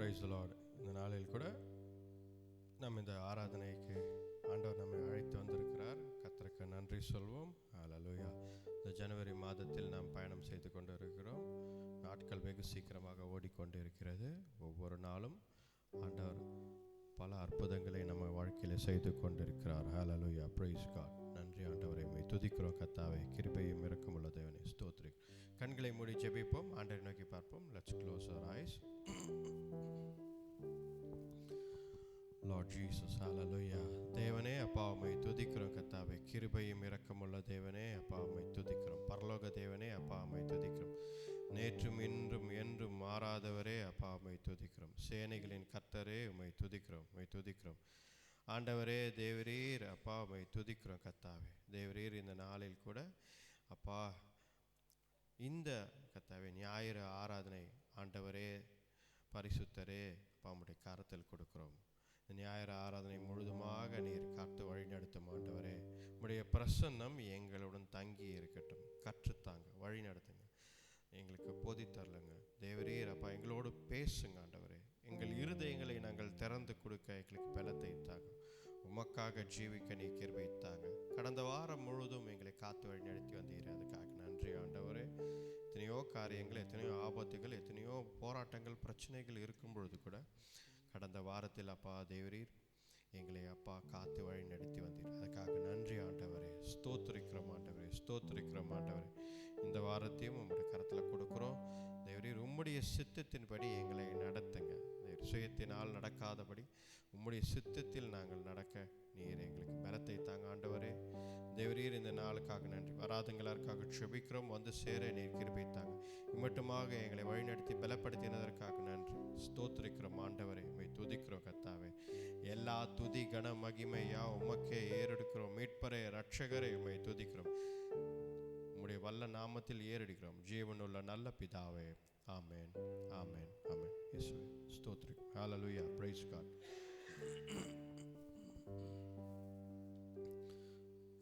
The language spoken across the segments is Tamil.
Praise the Lord. இந்த நாளில் கூட நம்ம இந்த ஆராதனைக்கு ஆண்டவர் நம்மை அழைத்து வந்திருக்கிறார். கர்த்தருக்கு நன்றி சொல்வோம். ஹல்லேலூயா. இந்த ஜனவரி மாதத்தில் நாம் பயணம் செய்து கொண்டு இருக்கிறோம். நாட்கள் வெகு சீக்கிரமாக ஓடிக்கொண்டு இருக்கிறது. ஒவ்வொரு நாளும் ஆண்டவர் பல அற்புதங்களை நம்ம வாழ்க்கையில் செய்து கொண்டிருக்கிறார். ஹல்லேலூயா. Praise God. நன்றி ஆண்டவரை, உம்மை துதிக்கிறோம் கர்த்தாவே. கிருபையும் இரக்கமுள்ள தேவனே, ஸ்தோத்திரம். கண்களை மூடி ஜெபிப்போம், ஆண்டவரை நோக்கி பார்ப்போம். Let's close our eyes. Lord Jesus, hallelujah. தேவனே அப்பா, உம்மை துதிக்கிறோம் கர்த்தாவே. கிருபையும் இரக்கமுள்ள தேவனே அப்பா, உம்மை துதிக்கிறோம். பரலோக தேவனே அப்பா, உம்மை துதிக்கிறோம். நேற்றும் இன்றும் என்றும் மாறாதவரே அப்பா, உம்மை துதிக்கிறோம். சேனைகளின் கர்த்தரே உம்மை துதிக்கிறோம், உம்மை துதிக்கிறோம். ஆண்டவரே தேவரீர் அப்பா, உம்மை துதிக்கிறோம் கர்த்தாவே. தேவரீர் இந்த நாளில் கூட அப்பா, இந்த கர்த்தாவே ஞாயிறு ஆராதனை ஆண்டவரே பரிசுத்தரே அப்பா, உம்முடைய கரத்தில் கொடுக்கிறோம். இந்த ஞாயிறு ஆராதனை முழுதுமாக நீர் காத்து வழி நடத்தும் ஆண்டவரே. உம்முடைய பிரசன்னம் எங்களுடன் தங்கி இருக்கட்டும். கற்றுத்தாங்க, வழி நடத்துங்க, எங்களுக்கு போதித்தரலுங்க தேவரீர் அப்பா. எங்களோடு பேசுங்க ஆண்டவரே. எங்கள் இருதயங்களை நாங்கள் திறந்து கொடுக்க எங்களுக்கு பலத்தை தாங்க. உமக்காக ஜீவிக்க நீ கிருபை தாங்க. கடந்த வாரம் முழுதும் எங்களை காத்து வழி நடத்தி வந்தீர், அதுக்காக நன்றி ஆண்டவரே. எத்தனையோ காரியங்கள், எத்தனையோ ஆபத்துகள், எத்தனையோ போராட்டங்கள், பிரச்சனைகள் இருக்கும் பொழுது கூட கடந்த வாரத்தில் அப்பா தேவரீர் எங்களை அப்பா காத்து வழி நடத்தி வந்தீர், அதுக்காக நன்றி ஆண்டவரே. ஸ்தோத்திரிக்கிறோம் ஆண்டவரே, ஸ்தோத்திரிக்கிறோம் ஆண்டவரே. இந்த வாரத்தையும் உம்முடைய கரத்தில் கொடுக்குறோம் தேவரீர். உம்முடைய சித்தத்தின்படி எங்களை நடத்துங்க. சுயத்தினால் நடக்காதபடி உம்முடைய சித்தத்தில் நாங்கள் நடக்க நீர் எங்களுக்கு பலத்தை தாங்க ஆண்டவரே. தேவரீர் இந்த நாளுக்காக நன்றி. வராதங்களாருக்காக செபிக்கிறோம், வந்து சேர நீர் கிருபை தாங்க. இம்மட்டுமாக எங்களை வழிநடத்தி பலப்படுத்தினதற்காக நன்றி. ஸ்தோத்திரிக்கிறோம் ஆண்டவரே, உம்மை துதிக்கிறோம் கர்த்தாவே. எல்லா துதி கன மகிமையா உமக்கே ஏறெடுக்கிறோம். மீட்பரே இரட்சகரே, உம்மை துதிக்கிறோம். உம்முடைய வல்ல நாமத்தில் ஏறெடுக்கிறோம். ஜீவனுள்ள நல்ல பிதாவே, ஆமென், ஆமென், ஆமென். இயேசுவே ஸ்தோத்திரம். Hallelujah. Praise God.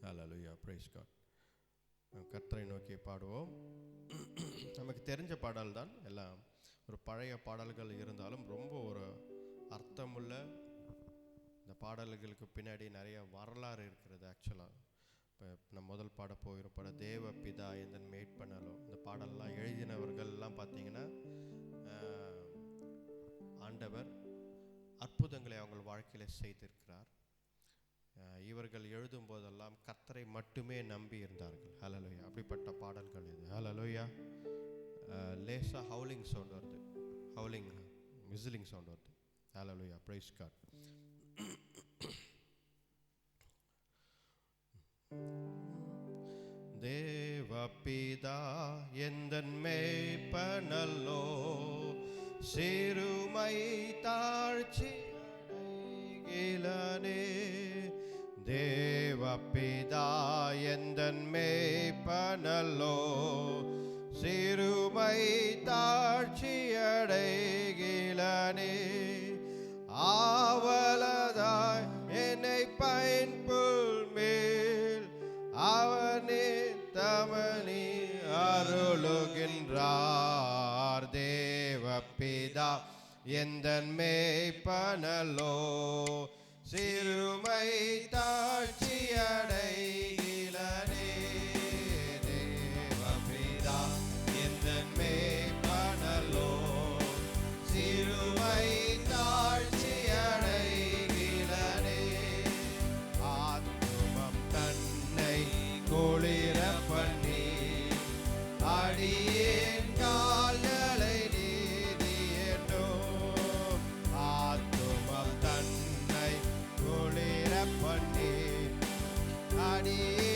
Hallelujah. Praise God. கர்த்தரை நோக்கி பாடுவோம். நமக்கு தெரிஞ்ச பாடல் தான் எல்லாம். ஒரு பழைய பாடல்கள் இருந்தாலும் ரொம்ப ஒரு அர்த்தமுள்ள இந்த பாடல்களுக்கு பின்னாடி நிறைய வரலாறு இருக்கிறது. ஆக்சுவலாக இப்போ நம்ம முதல் பாட போகிற படம் தேவ பிதா எந்தன் மேய்ப்பனலோ. இந்த பாடல்லாம் எழுதினவர்கள்லாம் பார்த்தீங்கன்னா ஆண்டவர் அற்புதங்களை அவங்க வாழ்க்கையில் செய்திருக்கிறார். இவர்கள் எழுதும் போதெல்லாம் கர்த்தரை மட்டுமே நம்பி இருந்தார்கள். ஹல்லேலூயா. அப்படிப்பட்ட பாடல்கள் இது. ஹல்லேலூயா. லேசாக ஹவுலிங் சவுண்ட் வருது, ஹவுலிங் விசிலிங் சவுண்ட் வருது. ஹல்லேலூயா. Praise God. தேவபிதா எந்தன் மேய்ப்பனல்லோ, சிறுமை தாழ்ச்சி அடைகிலனே. தேவபிதா எந்தன் மேய்ப்பனல்லோ, சிறுமை தாழ்ச்சி அடைகிலனே. ஆவலதாய் என்னை பைன்புல் மேல் அவனே தமனி அருளுகின்றார். தேவபிதா எந்தன் மேய்ப்பனலோ, சிறுமை தாழ்ச்சி அடைகிலனே. தேவபிதா எந்தன் மேய்ப்பனலோ, சிறுமை தாழ்ச்சி அடைகிலனே. ஆத்துமம் தன்னை குளிர பண்ணி அடியேன் கால்களை நீதியேற்றும். ஆத்துமம் தன்னை குளிர பண்ணி அடியே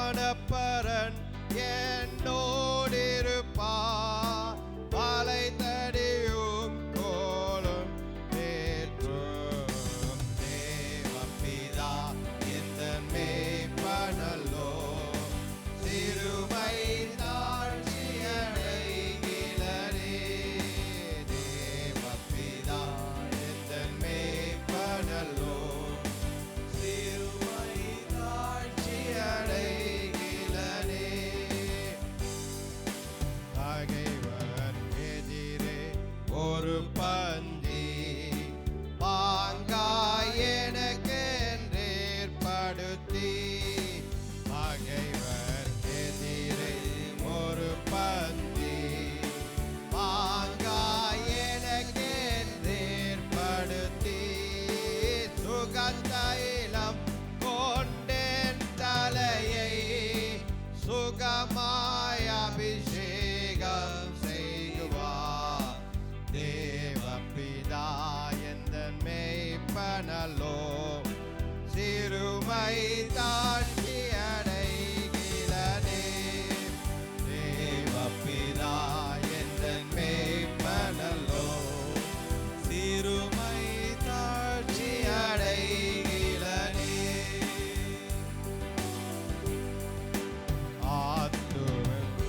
பரன் என்னோடிருப்பார். மலை தடியும் கோலும் ஏற்றும் தேவப்பிதா எந்த மேய்ப்பனல்லோ. சிறுமை தாழ்ச்சியடைகிலரே தேவப்பிதா எந்த மேய்ப்பனல்லோ. சிறுமை தாழ்ச்சியடைகிலரே. பகைவர் எதிரே ஒரு பந்தி பாங்காய் எனக்கென்றேற்படுத்தி. பகைவர் எதிரே ஒரு பந்தி பாங்காய் எனக்கென்றேற்படுத்தி. சுகந்த இலம் கொண்டேன் தலையை சுகமாய் அபிஷேகம் செய்வார். தேவப்பிதா எந்த மேய்ப்பனல்லோ. சிறுமை தாழ்ச்சி அடைகிலனே தேவப்பிதா எந்த மேய்ப்பனல்லோ. சிறுமை தாழ்ச்சி அடைகிலனே.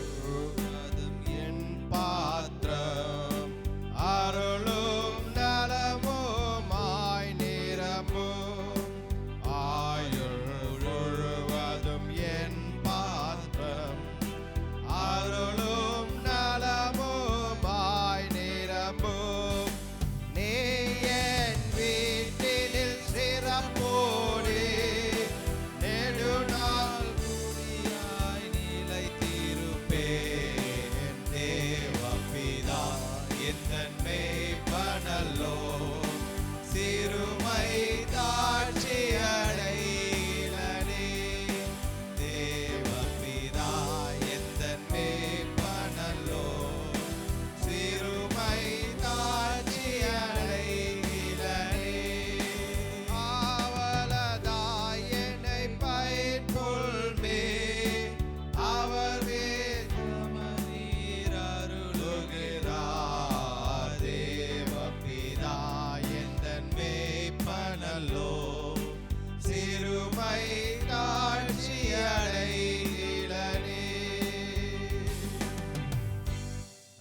ஆத்துவதும் என் பாத்திரம் அருளும் நலமுமாய் நிரம்பும். ஆயுள் முழுவதும் என் பாத்திரம் அருளும் நலமுமாய் நிரம்பும். நீ என் வீட்டினில் சிறப்போடு நெடுநாள் குடியாய் நிலைத்திருப்பேன். தேவப்பிதா எந்த மேய்ப்பனல்லோ. சிறுமை தாழ்ச்சி அடைகிலனே தேவப்பிதா எந்த மேய்ப்பனல்லோ. சிறுமை தாழ்ச்சி அடைகிலனே. ஆவலதாய் என்னை பயிர்கொள்மே. அவர் வேதமீர் அருளுகிறார். தேவப்பிதா எந்த மேய்ப்பனல்லோ. சிறுமை தாழ்ச்சி அடைகிலனே.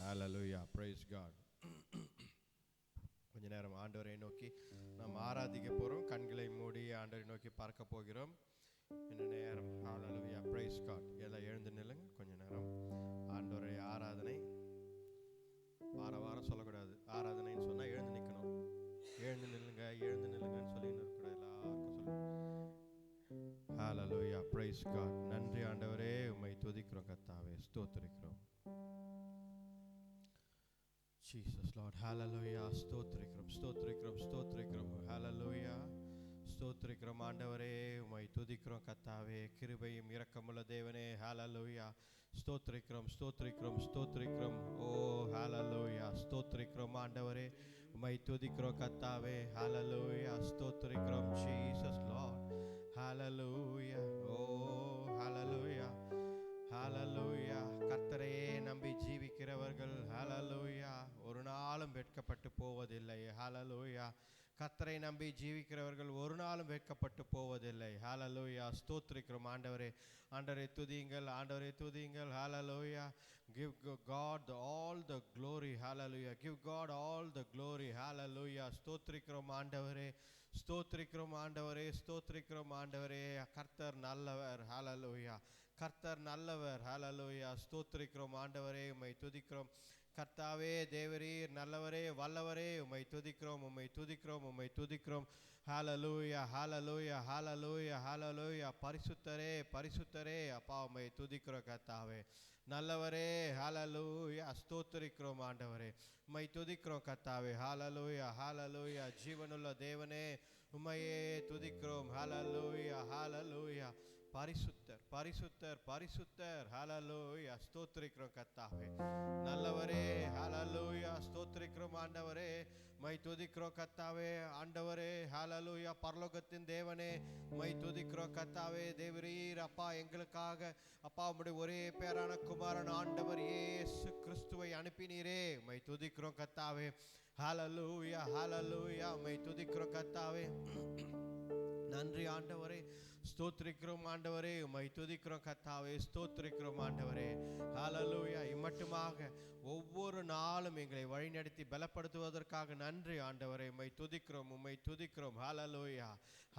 Hallelujah, praise God. கொஞ்ச நேரம் ஆண்டவரை நோக்கி நாம் ஆராதிக்க போகிறோம். கண்களை மூடி ஆண்டவரை நோக்கி பார்க்க போகிறோம். இந்த நேரம் Hallelujah, praise God. எல்லாம் எழுந்து நில்லுங்க. கொஞ்ச நேரம் ஆண்டவரை ஆராதனை. வாரம் சொல்லக்கூடாது. ஆராதனைன்னு சொன்னால் எழுந்து நிற்கணும். எழுந்து நில்லுங்க, எழுந்து நில்லுங்கன்னு சொல்லி இருக்கக்கூடாது. எல்லாருக்கும் சொல்லுங்க. Hallelujah, praise God. நன்றி ஆண்டவரே, உம்மை துதிக்கிறோம் கர்த்தாவே, ஸ்தோத்திரிக்கிறோம். Jesus Lord, hallelujah, ஸ்தோத்திரிக்கிறோம், ஸ்தோத்திரிக்கிறோம், ஸ்தோத்திரிக்கிறோம். Hallelujah, ஸ்தோத்திரிக்கிறோம் ஆண்டவரே, உம்மை துதிக்கிறோம் கர்த்தாவே, கிருபையும் இரக்கமுள்ள தேவனே. Hallelujah, ஸ்தோத்திரிக்கிறோம், ஸ்தோத்திரிக்கிறோம், ஸ்தோத்திரிக்கிறோம். ஓ hallelujah, ஸ்தோத்திரிக்கிறோம் ஆண்டவரே, உம்மை துதிக்கிறோம் கர்த்தாவே. Hallelujah, ஸ்தோத்திரிக்கிறோம். Jesus Lord, hallelujah, oh hallelujah, hallelujah. கர்த்தரையே நம்பி ஜீவிக்கிறவர்கள் hallelujah ஒரு நாளும் வெட்கப்பட்டு போவதில்லை. hallelujah, கர்த்தரை நம்பி ஜீவிக்கிறவர்கள் ஒரு நாளும் வெட்கப்பட்டு போவதில்லை. hallelujah, ஸ்தோத்திரிக்கிறோம் ஆண்டவரே. ஆண்டவரை துதியுங்கள், ஆண்டவரை துதியுங்கள். hallelujah, give God all the glory. hallelujah, give God all the glory. hallelujah, ஸ்தோத்திரிக்கிறோம் ஆண்டவரே, ஸ்தோத்திரிக்கிறோம் ஆண்டவரே, ஸ்தோத்திரிக்கிறோம் ஆண்டவரே. கர்த்தர் நல்லவர். hallelujah, கர்த்தர் நல்லவர். hallelujah, ஸ்தோத்திரிக்கிறோம் ஆண்டவரே, உம்மை துதிக்கிறோம் கர்த்தாவே. தேவரீர் நல்லவரே, வல்லவரே, உம்மை துதிக்கிறோம், உம்மை துதிக்கிறோம், உம்மை துதிக்கிறோம். hallelujah, hallelujah, hallelujah, hallelujah. பரிசுத்தரே, பரிசுத்தரே, அப்பா உம்மை துதிக்கிறோம் கர்த்தாவே. நல்லவரே, hallelujah, ஸ்தோத்திரிக்கிறோம் ஆண்டவரே, உம்மை துதிக்கிறோம் கர்த்தாவே. hallelujah, hallelujah, ஜீவனுள்ள தேவனே, உம்மையே துதிக்கிறோம். hallelujah, hallelujah, பரிசுத்தர், பரிசுத்தர் பரிசுத்தர். ஹalleluya. ஸ்தோத்திரிக்கிறோம் கர்த்தாவே. நல்லவரே. ஹalleluya. ஸ்தோத்திரிக்கிறோம் ஆண்டவரே. மை துதிக்கிறோம் கர்த்தாவே. ஆண்டவரே ஹalleluya. பரலோகத்தின் தேவனே மை துதிக்கிறோம் கர்த்தாவே. தேவரீர் அப்பா எங்களுக்காக அப்பா உம்முடைய ஒரே பேரான குமாரன் ஆண்டவர் இயேசு கிறிஸ்துவை அனுப்பினீரே. மை துதிக்கிறோம் கர்த்தாவே. ஹalleluya ஹalleluya. மை துதிக்கிறோம் கர்த்தாவே. நன்றி ஆண்டவரே. ஸ்தோத்திரிக்கிறோம் ஆண்டவரே. உம்மை துதிக்கிறோம் கர்த்தாவே. ஸ்தோத்திரிக்கிறோம் ஆண்டவரே. ஹalleluya. இம்மட்டுமாக ஒவ்வொரு நாளும் எங்களை வழிநடத்தி பலப்படுத்துவதற்காக நன்றி ஆண்டவரே. உம்மை துதிக்கிறோம் உம்மை துதிக்கிறோம். ஹalleluya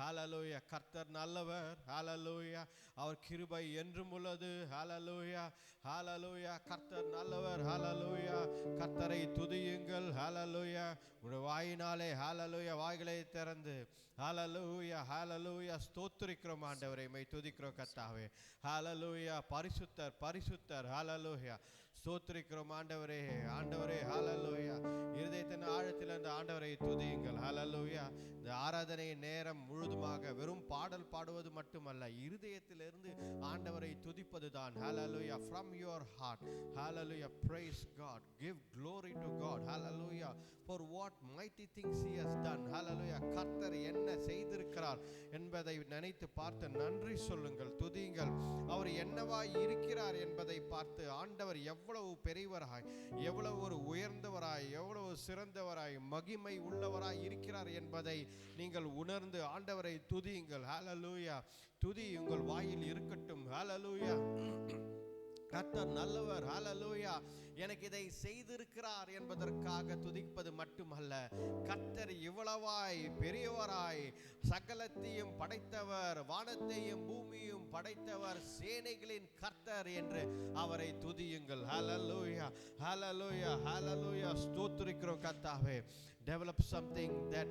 ஹalleluya. கர்த்தர் நல்லவர். ஹalleluya. அவர் கிருபை என்றும் உள்ளது. ஹalleluya ஹalleluya. கர்த்தர் நல்லவர். ஹalleluya. கர்த்தரை துதியுங்கள். ஹalleluya. உங்கள் வாயினாலே ஹalleluya வாய்களை திறந்து ஹalleluya ஹalleluya. ஸ்தோத்திரிக்கிறோம் ஆண்டவரே. உம்மை துதிக்கிறோம் கர்த்தாவே. ஹalleluya. பரிசுத்தர் பரிசுத்தர். ஹalleluya. ஸ்தோத்திரிக்கிறோம் ஆண்டவரே. ஆண்டவரே ஹalleluya. இருதயத்தின் ஆழத்திலிருந்து ஆண்டவரை துதியுங்கள். ஹalleluya. இந்த ஆராதனை நேரம் முழுதுமாக வெறும் பாடல் பாடுவது மட்டுமல்ல, இருதயத்திலிருந்து ஆண்டவரை துதிப்பதுதான். ஹalleluya. From your heart. Hallelujah. Praise God. Give glory to God. Hallelujah. For what mighty things he has done. Hallelujah. கர்த்தர் என்ன செய்திருக்கிறார் என்பதை நினைத்து பார்த்து நன்றி சொல்லுங்கள், துதியுங்கள். அவர் என்னவாய் இருக்கிறார் என்பதை பார்த்து ஆண்டவர் எவ்வளவு பெரியவராய், எவ்வளவு ஒரு உயர்ந்தவராய், எவ்வளவு சிறந்தவராய், மகிமை உள்ளவராய் இருக்கிறார் என்பதை நீங்கள் உணர்ந்து ஆண்டவரை துதியுங்கள். ஹalleluya. துதி உங்கள் வாயில் இருக்கட்டும். ஹalleluya. கர்த்தர் நல்லவர். ஹalleluya. எனக்கு இதை செய்திருக்கிறார் என்பதற்காக துதிப்பது மட்டுமல்ல, கர்த்தர் இவ்வளவாய் பெரியவராய், சகலத்தையும் படைத்தவர், வானத்தையும் பூமியையும் படைத்தவர், சேனைகளின் கர்த்தர் என்று அவரை துதியுங்கள். ஹalleluya ஹalleluya ஹalleluya. ஸ்தோத்திரிக்கிறோம் கர்த்தாவே. Develop something that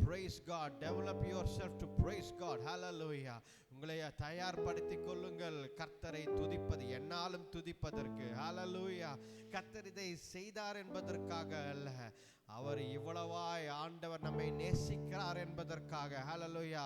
praise God. Develop yourself to praise God. Hallelujah. உங்களை தயார்படுத்திக் கொள்ளுங்கள் கர்த்தரை துதிப்பது, என்னாலும் துதிப்பதற்கு. ஹalleluya. கர்த்தர் இதை செய்தார் என்பதற்காக அல்ல, அவர் இவ்வளவாய் ஆண்டவர் நம்மை நேசிக்கிறார் என்பதற்காக. ஹalleluya.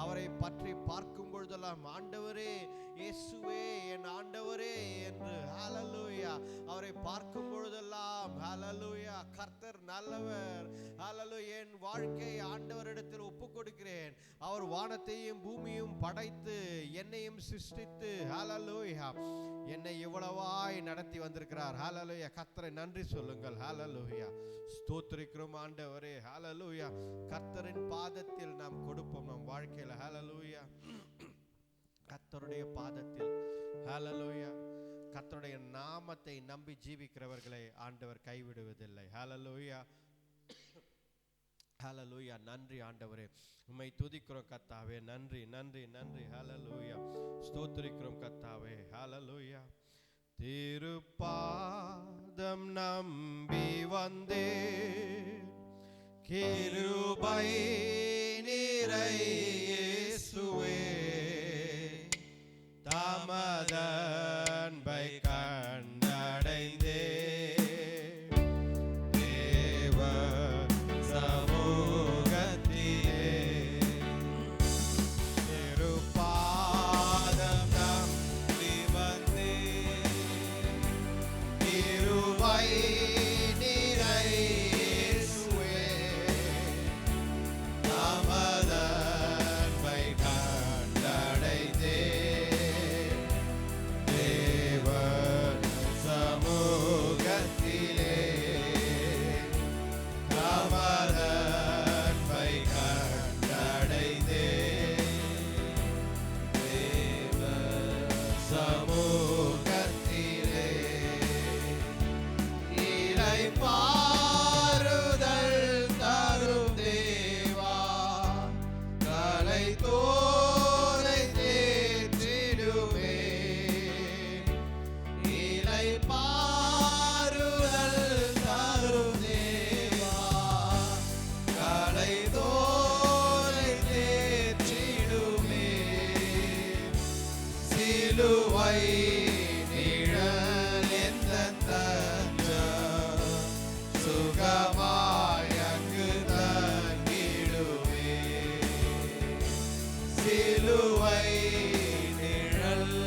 அவரை பற்றி பார்க்கும் பொழுதெல்லாம் ஆண்டவரே இயேசுவே என் ஆண்டவரே என்று ஹalleluya அவரை பார்க்கும் பொழுதெல்லாம் ஹalleluya கர்த்தர் நல்லவர். ஹalleluya. என் வாழ்க்கை ஆண்டவரிடத்தில் ஒப்புக் கொடுக்கிறேன். அவர் வானத்தையும் பூமியையும் படைத்து என்னையும் சிருஷ்டித்து ஹalleluya என்னை இவ்வளவாய் நடத்தி வந்திருக்கிறார். ஹalleluya. கர்த்தரை நன்றி சொல்லுங்கள். ஹalleluya. ஸ்தோத்திரிக்கிறோம் ஆண்டவரே. ஹalleluya. கர்த்தரின் பாதத்தில் நாம் கொடுப்போம் நம் வாழ்க்கையில. ஹalleluya. கர்த்தருடைய பாதத்தில். ஹalleluya. கர்த்தருடைய நாமத்தை நம்பி ஜீவிக்கிறவர்களை ஆண்டவர் கைவிடுவதில்லை. ஹalleluya ஹalleluya. நன்றி ஆண்டவரே. உம்மை துதிக்கிறோம் கர்த்தாவே. நன்றி நன்றி நன்றி. ஹalleluya. ஸ்தோத்திரிக்கிறோம் கர்த்தாவே. ஹalleluya. திருப்பாதம் நம்பி வந்தே, கிருபை நிறை இயேசுவே, தமதன்பை கண்டடைந்தே, தேவ சமூகத்திலே திருப்பாதம் நம்பி வந்தே, கிருபை நிறை இயேசுவே, தமதன்பை கண்டடைந்தே, தேவ சமூகத்திலே தமதன்பை கண்டடைந்தே, தேவ சமூகத்திலே இளைப்பாறுதல் தரும் தேவா, கலைத்தோரை தேற்றிடுவே, இளைப்பாறுதல் தரும் தேவா, கலைத்தோரை தேற்றிடுவே, சிலுவை நிழல் எந்தன் தஞ்சம், சுகமாய் அங்கு தங்கிடுவே, சிலுவை நிழல்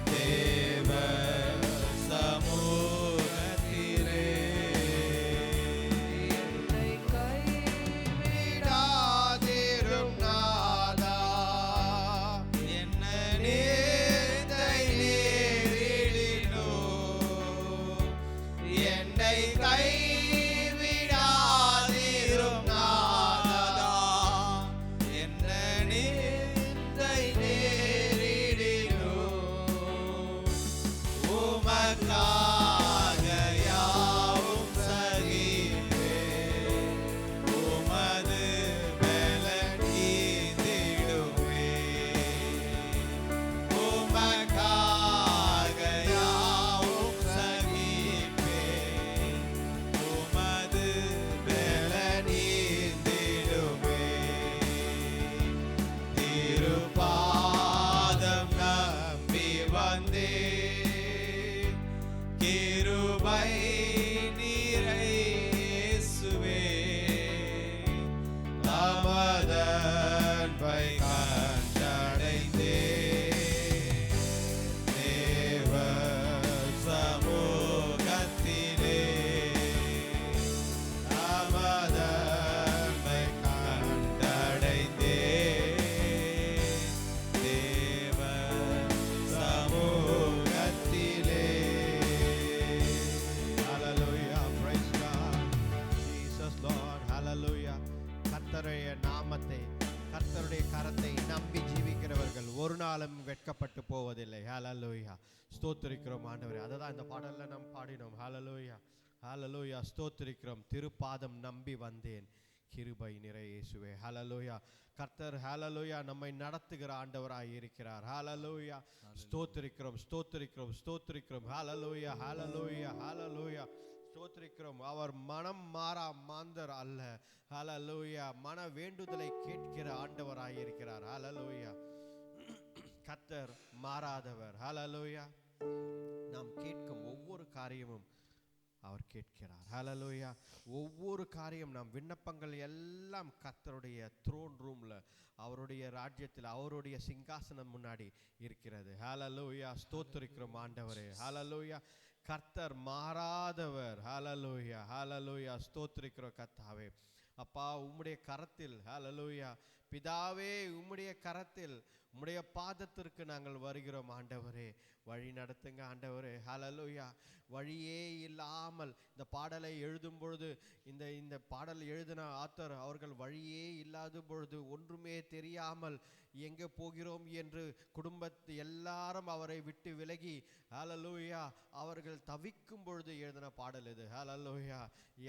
தேவ வெட்கப்பட்டு போவதில்லை. ஹல்லேலூயா, ஸ்தோத்திரிக்கிறோம் ஆண்டவரே. அததான் இந்த பாடல்ல நாம் பாடினோம். ஹல்லேலூயா, ஹல்லேலூயா, ஸ்தோத்திரிக்கிறோம். திருப்பாதம் நம்பி வந்தேன், கிருபை நிறை இயேசுவே. ஹல்லேலூயா, கர்த்தர் ஹல்லேலூயா நம்மை நடத்துகிற ஆண்டவராய் இருக்கிறார். ஹல்லேலூயா, ஸ்தோத்திரிக்கிறோம், ஸ்தோத்திரிக்கிறோம், ஸ்தோத்திரிக்கிறோம். ஹல்லேலூயா, ஹல்லேலூயா, ஹல்லேலூயா, ஸ்தோத்திரிக்கிறோம். அவர் மனம் மாறா மாந்தர் அல்ல. ஹல்லேலூயா, மன வேண்டுதலை கேட்கிற ஆண்டவராய் இருக்கிறார். ஹல்லேலூயா, கர்த்தர் மாறாதவர். ஹல்லேலூயா, நாம் கேட்கும் ஒவ்வொரு காரியமும் அவர் கேட்கிறார். ஹல்லேலூயா, ஒவ்வொரு காரியம் நம் விண்ணப்பங்கள் எல்லாம் கர்த்தருடைய த்ரோன் ரூம்ல, அவருடைய ராஜ்யத்தில், அவருடைய சிங்காசனம் முன்னாடி இருக்கிறது. ஹல்லேலூயா, ஸ்தோத்திரிக்கிறோம் ஆண்டவரே. ஹல்லேலூயா, கர்த்தர் மாறாதவர். ஹல்லேலூயா, ஹல்லேலூயா, ஸ்தோத்திரிக்கிறோம் கர்த்தாவே. அப்பா, உம்முடைய கரத்தில், ஹல்லேலூயா, பிதாவே, உம்முடைய கரத்தில், உம்முடைய பாதத்திற்கு நாங்கள் வருகிறோம் ஆண்டவரே. வழி நடத்துங்க ஆண்டவரே. ஹல்லேலூயா, வழியே இல்லாமல் இந்த பாடலை எழுதும் பொழுது, இந்த பாடல் எழுதின ஆத்தர் அவர்கள் வழியே இல்லாத பொழுது, ஒன்றுமே தெரியாமல் எங்கே போகிறோம் என்று குடும்பத்து எல்லாரும் அவரை விட்டு விலகி, ஹல்லேலூயா, அவர்கள் தவிக்கும் பொழுது எழுதின பாடல் இது. ஹல்லேலூயா,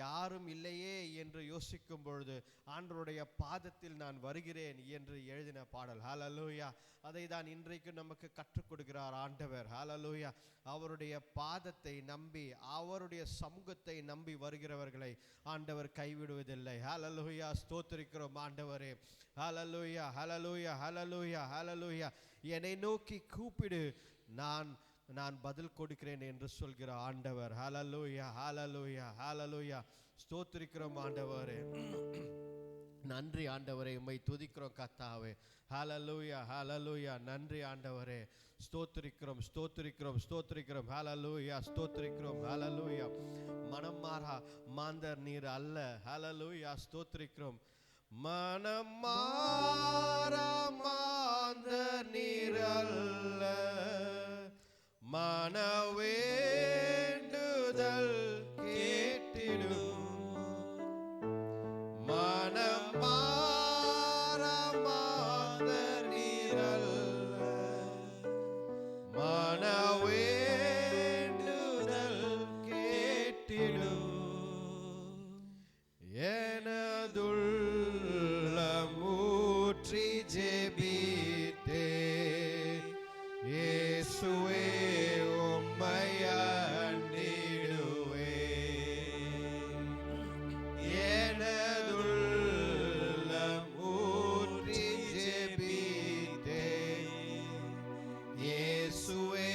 யாரும் இல்லையே என்று யோசிக்கும் பொழுது ஆண்டவருடைய பாதத்தில் நான் வருகிறேன் என்று எழுதின பாடல். ஹல்லேலூயா, அதை தான் இன்றைக்கு நமக்கு கற்றுக் கொடுக்கிறார் ஆண்டவர். ஹல்லேலூயா, அவருடைய பாதத்தை நம்பி, அவருடைய சமூகத்தை நம்பி வருகிறவர்களை ஆண்டவர் கைவிடுவதில்லை. ஹல்லேலூயா, ஸ்தோத்திரிக்கிறோம் ஆண்டவரே. ஹல்லேலூயா, ஹல்லேலூயா, ஹல்லேலூயா, ஹல்லேலூயா, என்னை நோக்கி கூப்பிடு, நான் பதில் கொடுக்கிறேன் என்று சொல்கிற ஆண்டவர். ஹல்லேலூயா, ஹல்லேலூயா, ஹல்லேலூயா, ஸ்தோத்திரிக்கிறோம் ஆண்டவரே. நன்றி ஆண்டவரே, உம்மை துதிக்கிறோம் கர்த்தாவே. ஹல்லேலூயா, ஹல்லேலூயா, நன்றி ஆண்டவரே. ஸ்தோத்திரிக்கிறோம், ஸ்தோத்திரிக்கிறோம், ஸ்தோத்திரிக்கிறோம். ஹல்லேலூயா, ஸ்தோத்திரிக்கிறோம். ஹல்லேலூயா, மனம் மாறா மாந்தர் நீர் அல்ல. ஹல்லேலூயா, ஸ்தோத்திரிக்கிறோம். மனம் மாறா மாந்தர் நீர் அல்ல, மன வேண்டுதல் கேட்டிடும். மனம் மாறா மாந்தர் நீர் அல்ல, மன வேண்டுதல் கேட்டிடும். எனதுள்ளமூற்றி ஜெபித்தே, இயேசுவே உம்மை அண்டிடுவேன். எனதுள்ளமூற்றி ஜெபித்தே, இயேசுவே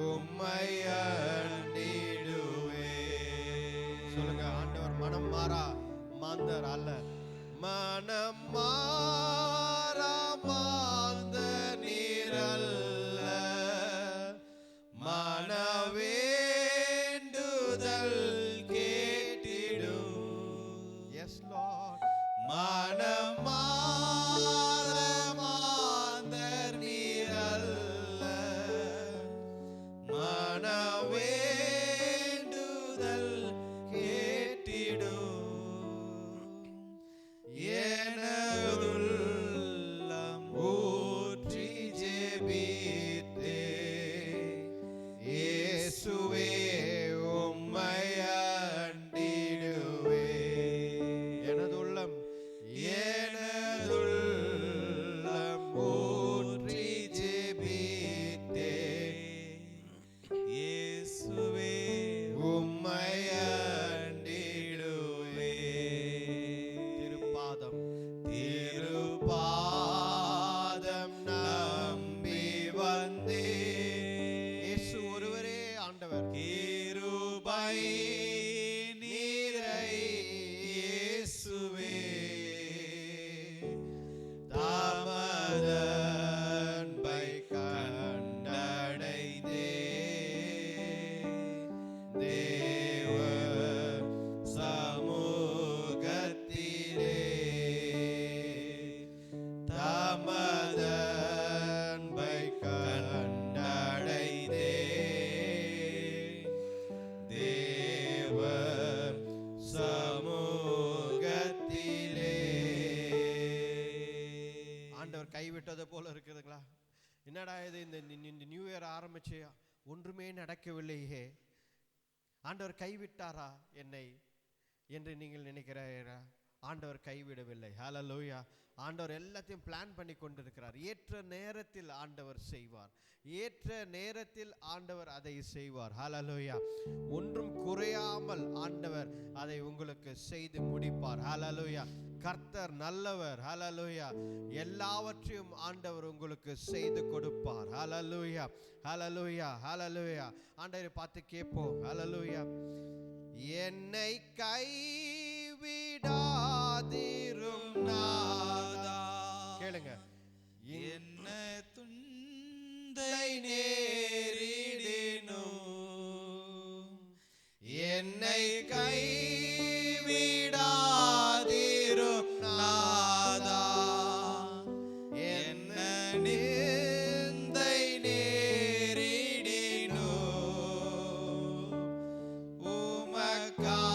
உம்மை அண்டிடுவேன். சொல்லுங்க, ஆண்டவர் மனம் மாறா மாந்தர் அல்ல, மனம் மாறா மாந்தர் நீர் அல்ல, என்னடா இது, இந்த நியூ இயர் ஆரம்பிச்சு ஒன்றுமே நடக்கவில்லையே, ஆண்டவர் கைவிட்டாரா என்னை என்று நீங்கள் நினைக்கிறீரா? ஆண்டவர் கைவிடவில்லை. ஹல்லேலூயா. ஆண்டவர் எல்லாத்தையும் பிளான் பண்ணி கொண்டிருக்கிறார். ஏற்ற நேரத்தில் ஆண்டவர் செய்வார். ஏற்ற நேரத்தில் ஆண்டவர் அதை செய்வார். ஹல்லேலூயா. ஒன்றும் குறையாமல் ஆண்டவர் அதை உங்களுக்கு செய்து முடிப்பார். ஹல்லேலூயா. கர்த்தர் நல்லவர். ஹல்லேலூயா. எல்லாவற்றையும் ஆண்டவர் உங்களுக்கு செய்து கொடுப்பார். ஹல்லேலூயா. ஹல்லேலூயா. ஹல்லேலூயா. ஆண்டவரை பார்த்து கேட்போம். ஹல்லேலூயா. என்னை கைவிடாதிரும் நாதா. கேளுங்க. என்ன துந்தை நேரிடினும் என்னை கைவிடாதிரும் நாதா. என்ன நிந்தை நேரிடினும் உமக்காக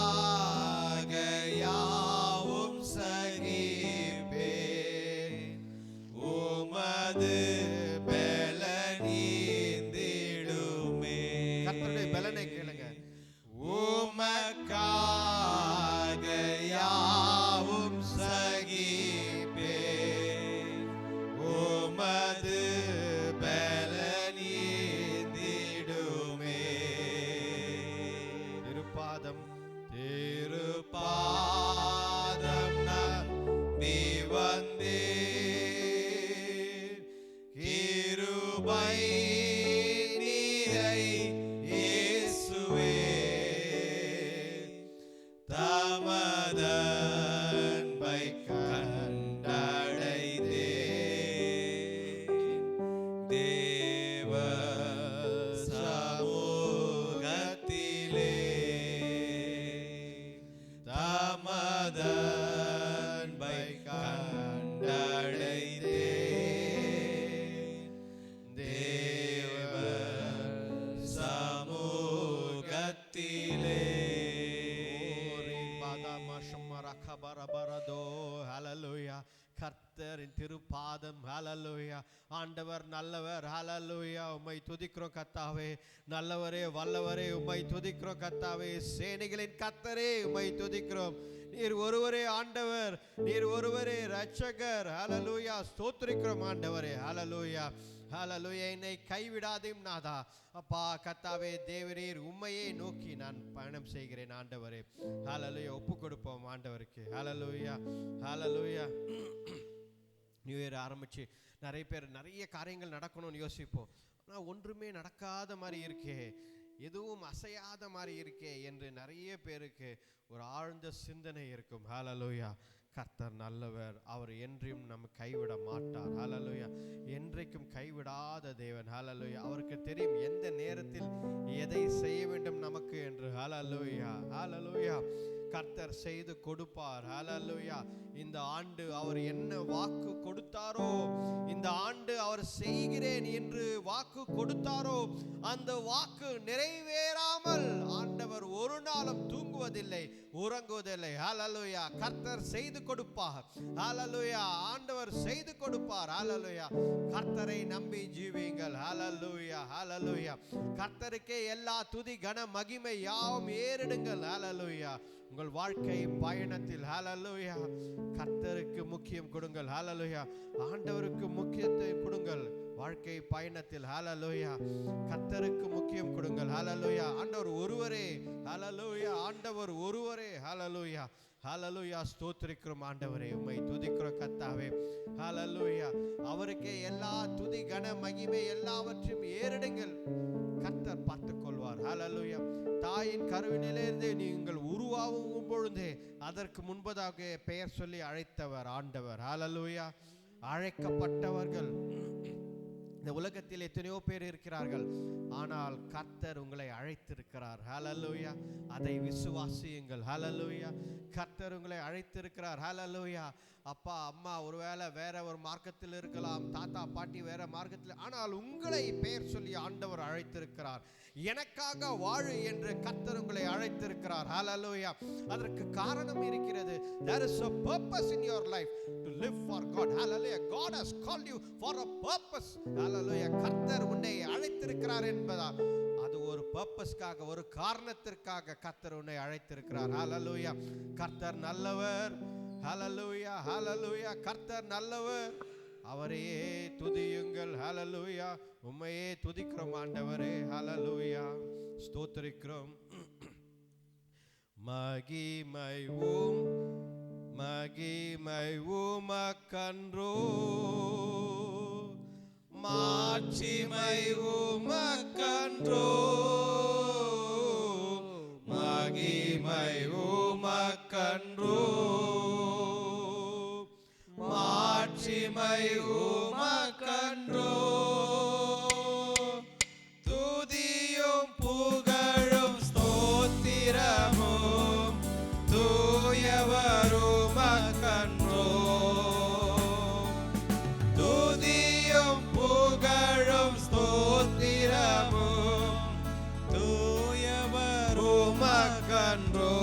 யாவும் சகிப்பேன். உமது பலனீந்திடுமே. கர்த்தருடைய பலனை கேளுங்க. உமக்காக யாவும் சகிப்பேன். உமது பலனீந்திடுமே. திருப்பாதம் திருப்பாதம் நம்பி வந்தேன். கிருபை நீரை இயேசுவே. தமது அன்பை கண்டடைந்தேன். தேவ சமூகத்திலே தமது அன்பை கண்டடைந்தேன். தேவ சமூகத்திலே. ஹல்லேலூயா. கர்த்தரின் திருப்பாதம். ஹல்லேலூயா. ஆண்டவர் நல்லவர். ஹல்லேலூயா. உம்மை துதிக்கிறோம் கர்த்தாவே. நல்லவரே வல்லவரே உம்மை துதிக்கிறோம் கர்த்தாவே. சேனைகளின் கர்த்தரே உம்மை துதிக்கிறோம். நீர் ஒருவரே ஆண்டவர், நீர் ஒருவரே இரட்சகர். ஹல்லேலூயா. ஸ்தோத்திரிக்கிறோம் ஆண்டவரே. ஹல்லேலூயா. ஹல்லேலூயா. என்னை கைவிடாதேயும் நாதா. அப்பா கர்த்தாவே தேவரீர் உம்மையே நோக்கி நான் பயணம் செய்கிறேன் ஆண்டவரே. ஹல்லேலூயா. ஒப்பு கொடுப்போம் ஆண்டவருக்கு. ஹல்லேலூயா. ஹல்லேலூயா. நியூ இயர் ஆரம்பிச்சு நிறைய பேர் நிறைய காரியங்கள் நடக்கணும்னு யோசிப்போம். ஆனால் ஒன்றுமே நடக்காத மாதிரி இருக்கே, எதுவும் அசையாத மாதிரி இருக்கே என்று நிறைய பேருக்கு ஒரு ஆழ்ந்த சிந்தனை இருக்கும். ஹல்லேலூயா. கர்த்தர் நல்லவர். அவர் என்றும் நம்ம கைவிட மாட்டார். ஹல்லேலூயா. என்றைக்கும் கைவிடாத தேவன். ஹல்லேலூயா. அவருக்கு தெரியும் எந்த நேரத்தில் எதை செய்ய வேண்டும் நமக்கு என்று. ஹல்லேலூயா. ஹல்லேலூயா. கர்த்தர் செய்து கொடுப்பார். ஹல்லேலூயா. இந்த ஆண்டு அவர் என்ன வாக்கு கொடுத்தாரோ, இந்த ஆண்டு அவர் செய்கிறேன் என்று வாக்கு கொடுத்தாரோ, அந்த வாக்கு நிறைவேறாமல் ஆண்டவர் ஒரு நாளும் தூங்குவதில்லை, உறங்குவதில்லை. ஹல்லேலூயா. கர்த்தர் செய்து கொடுப்பார். ஹல்லேலூயா. ஆண்டவர் செய்து கொடுப்பார். ஹல்லேலூயா. கர்த்தரை நம்பி ஜீவியுங்கள். ஹல்லேலூயா. ஹல்லேலூயா. கர்த்தருக்கே எல்லா துதி கன மகிமை யாவும் ஏறிடுங்கள். ஹல்லேலூயா. உங்கள் வாழ்க்கை பயணத்தில் ஹல்லேலூயா கர்த்தருக்கு முக்கியம் கொடுங்கள். ஹல்லேலூயா. ஆண்டவருக்கு முக்கியத்தை கொடுங்கள். வாழ்க்கை பயணத்தில் ஹல்லேலூயா கர்த்தருக்கு முக்கியம் கொடுங்கள். ஹல்லேலூயா. ஆண்டவர் ஒருவரே. ஹல்லேலூயா. ஆண்டவர் ஒருவரே. ஹல்லேலூயா. ஹல்லேலூயா. ஸ்தோத்திரிக்கிறோம் ஆண்டவரே. உம்மை துதிக்கிறோம் கர்த்தாவே. ஹல்லேலூயா. அவருக்கே எல்லா துதி கன மகிமை எல்லாவற்றையும் ஏறிடுங்கள். கர்த்தர் பார்த்துக் கொள்வார். ஹல்லேலூயா. தாயின் கருவினிலிருந்து நீங்கள் உருவாகும் பொழுதே அதற்கு முன்பதாக பெயர் சொல்லி அழைத்தவர் ஆண்டவர். ஹல்லேலூயா. அழைக்கப்பட்டவர்கள் இந்த உலகத்தில் எத்தனையோ பேர் இருக்கிறார்கள், ஆனால் கர்த்தர் உங்களை அழைத்திருக்கிறார். ஹல்லேலூயா. அதை விசுவாசியுங்கள். ஹல்லேலூயா. கர்த்தர் உங்களை அழைத்திருக்கிறார். ஹல்லேலூயா. அப்பா அம்மா ஒருவேளை வேற ஒரு மார்க்கத்தில் இருக்கலாம், தாத்தா பாட்டி வேற மார்க்கத்தில், ஆனால் உங்களை பெயர் சொல்லி ஆண்டவர் அழைத்திருக்கிறார். எனக்காக வாழு என்று கர்த்தர் உங்களை அழைத்திருக்கிறார். ஹல்லேலூயா. அதற்கு காரணம் இருக்கிறது. There is a purpose in your life to live for God. Hallelujah. God has called you for a purpose. Hallelujah. ஹalleluya. கர்த்தர் உன்னை அழைத்திருக்கிறார் என்பதா அது ஒரு பர்பஸ்க்காக, ஒரு காரணத்திற்காக கர்த்தர் உன்னை அழைத்திருக்கிறார். ஹalleluya. கர்த்தர் நல்லவர். ஹalleluya, ஹalleluya. கர்த்தர் நல்லவர். அவரையே துதியுங்கள். ஹalleluya. உம்மையே துதிக்கிறோம் ஆண்டவரே. ஹalleluya. ஸ்தோத்திரிக்கிறோம். மகிமை உமக்கன்றோ, மாட்சிமை உமக்கன்றோ, மகிமை உமக்கன்றோ, மாட்சிமை உமக்கன்றோ, துதியும் புகழும் ஸ்தோத்திரமும் தூயவர் உமக்கன்றோ, துதியும் புகழும் ஸ்தோத்திரமும் தூயவர் உமக்கன்றோ.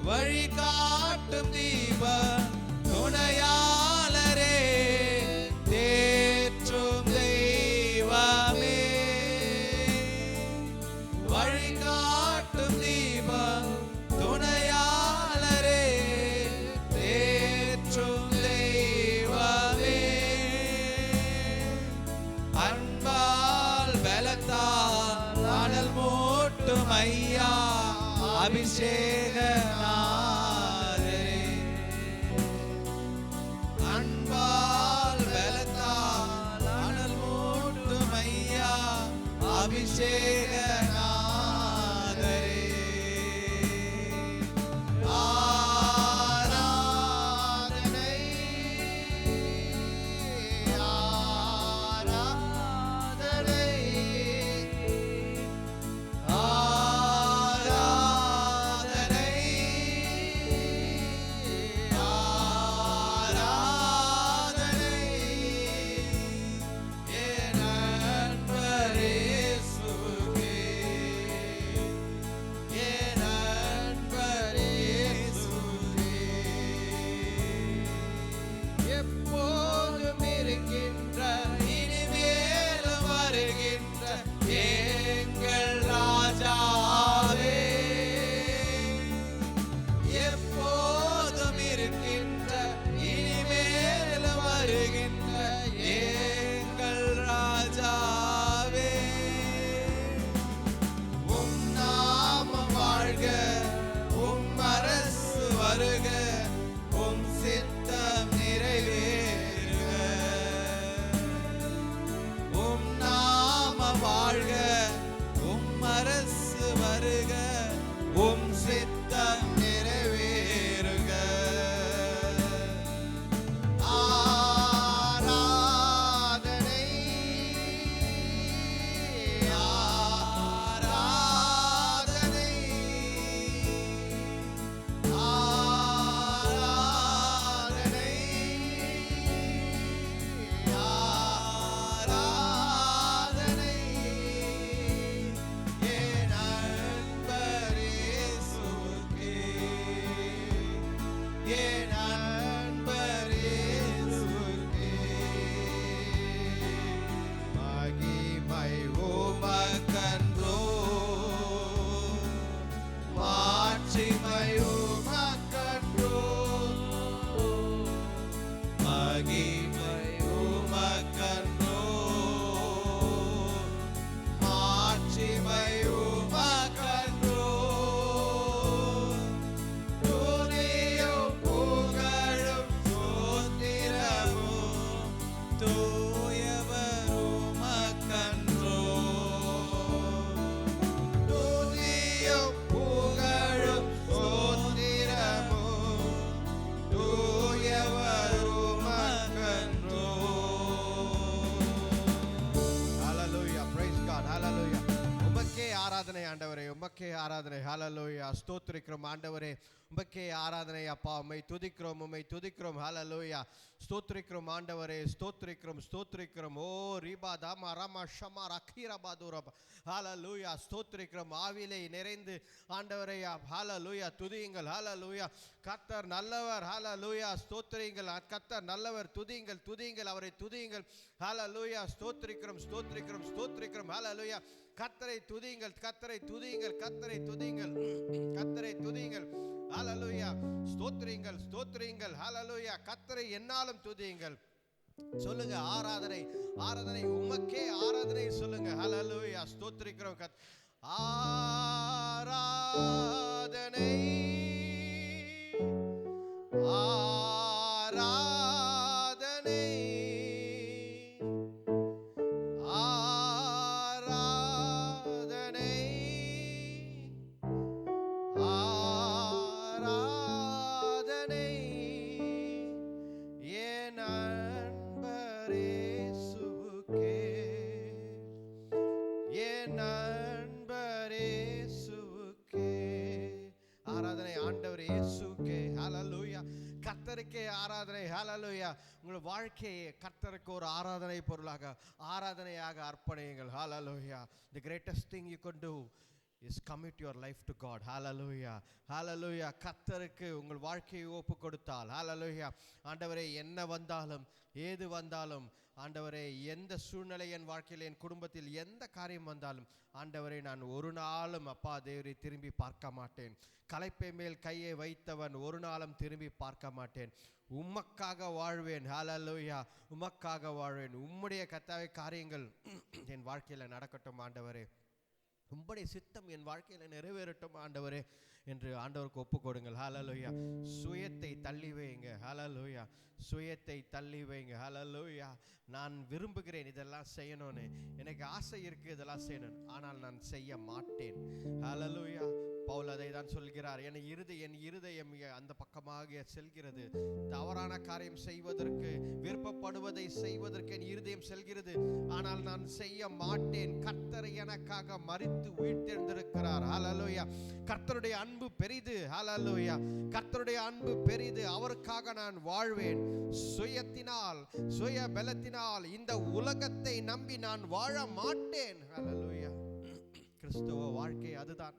வழிகாட்டும் தீப துணையாளரே, தேற்றும் தெய்வமே, வழிகாட்டும் தீப துணையாளரே, தேற்றும் தெய்வமே, அன்பால் பலத்தால் அனல் மூட்டும் ஐயா அபிஷேக நாதரே, அன்பால் பலத்தால் அனல் மூட்டும் ஐயா அபிஷேக நாதரே, உமக்கே ஆராதனை. ஹல்லேலூயா. ஸ்தோத்திரிக்கிறோம் ஆண்டவரே, உமக்கே ஆராதனை அப்பா. உம்மை துதிக்கிறோம், உம்மை துதிக்கிறோம். ஹல்லேலூயா. ஸ்தோத்திரிக்கிறோம் ஆண்டவரே, ஸ்தோத்திரிக்கிறோம், ஸ்தோத்திரிக்கிறோம். ஓ ரிபா தாமா ராமா ஷமா ரக்கீரா பாதுரபா. ஹல்லேலூயா. ஸ்தோத்திரிக்கிறோம். ஆவிலே நிறைந்து ஆண்டவரே ஹல்லேலூயா துதியுங்கள். ஹல்லேலூயா. கர்த்தர் நல்லவர். ஹல்லேலூயா. ஸ்தோத்திரியுங்கள். கர்த்தர் நல்லவர். துதியுங்கள், துதியுங்கள், அவரை துதியுங்கள். ஹல்லேலூயா. ஸ்தோத்திரிக்கிறோம், ஸ்தோத்திரிக்கிறோம், ஸ்தோத்திரிக்கிறோம். ஹல்லேலூயா. கர்த்தரை துதியுங்கள், கர்த்தரை துதியுங்கள், கர்த்தரை துதியுங்கள், கர்த்தரை துதியுங்கள். ஹல்லேலூயா. ஸ்தோத்திரியுங்கள், ஸ்தோத்திரியுங்கள். ஹல்லேலூயா. கர்த்தரை என்னாலும் துதியுங்கள். சொல்லுங்க, ஆராதனை, ஆராதனை உமக்கே ஆராதனை சொல்லுங்க. ஹல்லேலூயா. ஸ்தோத்திரிக்கிறோம். ஆராதனை, ஆராதனை, ஆராதனை, ஆராதனை என் அன்பரே சுவுக்கே, என் அன்பரே சுவுக்கே. ஆராதனை ஆண்டவர் இயேசுக்கே. ஹல்லேலூயா. கர்த்தருக்கே ஆராதனை. ஹல்லேலூயா. உங்கள் வாழ்க்கையை கர்த்தருக்கு ஒரு ஆராதனை பொருளாக, ஆராதனையாக அர்ப்பணியுங்கள். ஹல்லேலூயா. The greatest thing you can do is commit your life to God. Hallelujah. Hallelujah. கர்த்தருக்கு உங்கள் வாழ்க்கையை ஒப்பு கொடுத்தால், ஹல்லேலூயா, ஆண்டவரே என்ன வந்தாலும் ஏது வந்தாலும், ஆண்டவரே எந்த சூழ்நிலை என் வாழ்க்கையில் என் குடும்பத்தில் எந்த காரியம் வந்தாலும், ஆண்டவரே நான் ஒரு நாளும் அப்பா தேவரை திரும்பி பார்க்க மாட்டேன். களைப்பை மேல் கையை வைத்தவன் ஒரு நாளும் திரும்பி பார்க்க மாட்டேன். உமக்காக வாழ்வேன். ஹல்லேலூயா. உமக்காக வாழ்வேன். உம்முடைய கர்த்தாவே காரியங்கள் என் வாழ்க்கையில் நடக்கட்டும் ஆண்டவரே. உம்முடைய சித்தம் என் வாழ்க்கையில் நிறைவேறட்டும் ஆண்டவரே என்று ஆண்டவருக்கு ஒப்பு கொடுங்கள். ஹல்லேலூயா. சுயத்தை தள்ளி வைங்க. ஹல்லேலூயா. சுயத்தை தள்ளி வைங்க. ஹல்லேலூயா. நான் விரும்புகிறேன் இதெல்லாம் செய்யணும்னு, எனக்கு ஆசை இருக்குது இதெல்லாம் செய்யணும், ஆனால் நான் செய்ய மாட்டேன். ஹல்லேலூயா. பவுல் அதை தான் சொல்கிறார். என் இருதயம் அந்த பக்கமாக செல்கிறது. தவறான காரியம் செய்வதற்கு, விருப்பப்படுவதை செய்வதற்கு என் இருதயம் செல்கிறது, ஆனால் நான் செய்ய மாட்டேன். கர்த்தர் எனக்காக மரித்து உயிர்த்தெழுந்திருக்கிறார். ஹல்லேலூயா. கர்த்தருடைய அன்பு பெரிது. ஹல்லேலூயா. கர்த்தருடைய அன்பு பெரிது. அவருக்காக நான் வாழ்வேன். சுயத்தினால், சுய பலத்தினால் இந்த உலகத்தை நம்பி நான் வாழ மாட்டேன். ஹல்லேலூயா. கிறிஸ்துவ வாழ்க்கை அதுதான்.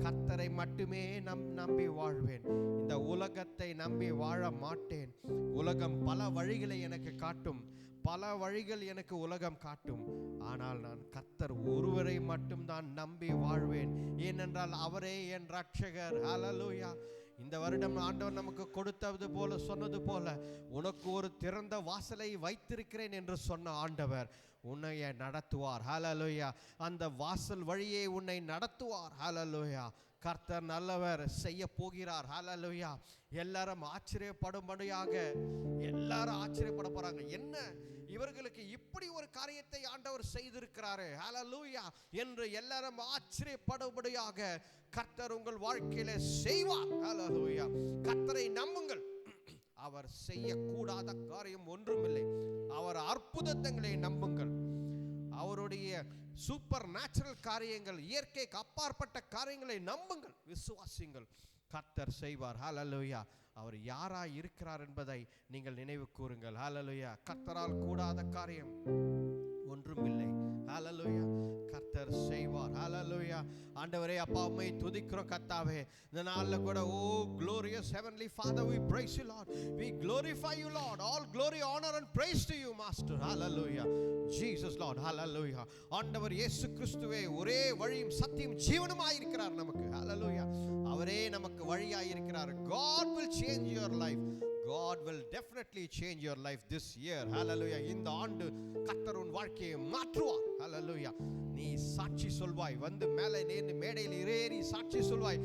கர்த்தரை மட்டுமே நம்பி வாழ்வேன். இந்த உலகத்தை நம்பி வாழ மாட்டேன். உலகம் பல வழிகளை எனக்கு காட்டும், பல வழிகள் எனக்கு உலகம் காட்டும், ஆனால் நான் கர்த்தர் ஒருவரை மட்டும் தான் நம்பி வாழ்வேன். ஏனென்றால் அவரே என் ரட்சகர். ஹல்லேலூயா. இந்த வருடம் ஆண்டவர் நமக்கு கொடுத்தது போல, சொன்னது போல, உனக்கு ஒரு திறந்த வாசலை வைத்திருக்கிறேன் என்று சொன்ன ஆண்டவர் உன்னை நடத்துவார். ஹல்லேலூயா. அந்த வாசல் வழியே உன்னை நடத்துவார். ஹல்லேலூயா. கர்த்தர் நல்லவர், செய்ய போகிறார். ஹல்லேலூயா. எல்லாரும் ஆச்சரியப்படும்படியாக, எல்லாரும் ஆச்சரியப்பட போறாங்க. என்ன இவர்களுக்கு இப்படி ஒரு காரியத்தை ஆண்டவர் செய்திருக்கிறாரு, ஹல்லேலூயா என்று எல்லாரும் ஆச்சரியப்படும்படியாக கர்த்தர் உங்கள் வாழ்க்கையில செய்வார். ஹல்லேலூயா. கர்த்தரை நம்புங்கள். அவர் செய்யக்கூடாத காரியம் ஒன்றுமில்லை. அவர் அற்புதங்களை நம்புங்கள். அவருடைய சூப்பர் நேச்சுரல் காரியங்கள், இயற்கைக்கு அப்பாற்பட்ட காரியங்களை நம்புங்கள், விசுவாசிங்கள். கர்த்தர் செய்வார். ஹல்லேலூயா. அவர் யாராய் இருக்கிறார் என்பதை நீங்கள் நினைவு கூறுங்கள். ஹல்லேலூயா. கர்த்தரால் கூடாத காரியம் ஒன்றுமில்லை. ஹல்லேலூயா. கர்த்தர் செய்வார். ஹல்லேலூயா. ஆண்டவரே அப்பா உம்மை துதிக்கிறோம் கர்த்தாவே. இந்த நாள்ல கூட ஓ glorious heavenly Father, we praise you Lord, we glorify you Lord, all glory, honor and praise to you Master. Hallelujah. Jesus Lord. Hallelujah. ஆண்டவர் இயேசு கிறிஸ்துவே ஒரே வழியும் சத்தியம் ஜீவனுமாய் இருக்கிறார் நமக்கு. Hallelujah. அவரே நமக்கு வழியாய் இருக்கிறார். God will change your life. God will definitely change your life this year. Hallelujah. இந்த ஆண்டு கர்த்தர் உன் வாழ்க்கையை மாற்றுவார். Hallelujah. நீ சாட்சி சொல்வாய், வந்து மேலே நின்று மேடையில் ஏறி சாட்சி சொல்வாய்,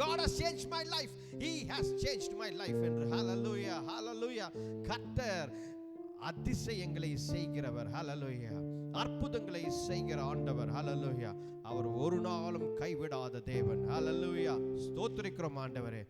God has changed my life, He has changed my life என்று. Hallelujah. Hallelujah. கர்த்தர் அதிசயங்களை செய்கிறவர். Hallelujah. அற்புதங்களை செய்கிற ஆண்டவர். Hallelujah. அவர் ஒரு நாளும் கைவிடாத தேவன். Hallelujah. ஸ்தோத்திரிக்கிறோம் ஆண்டவரே.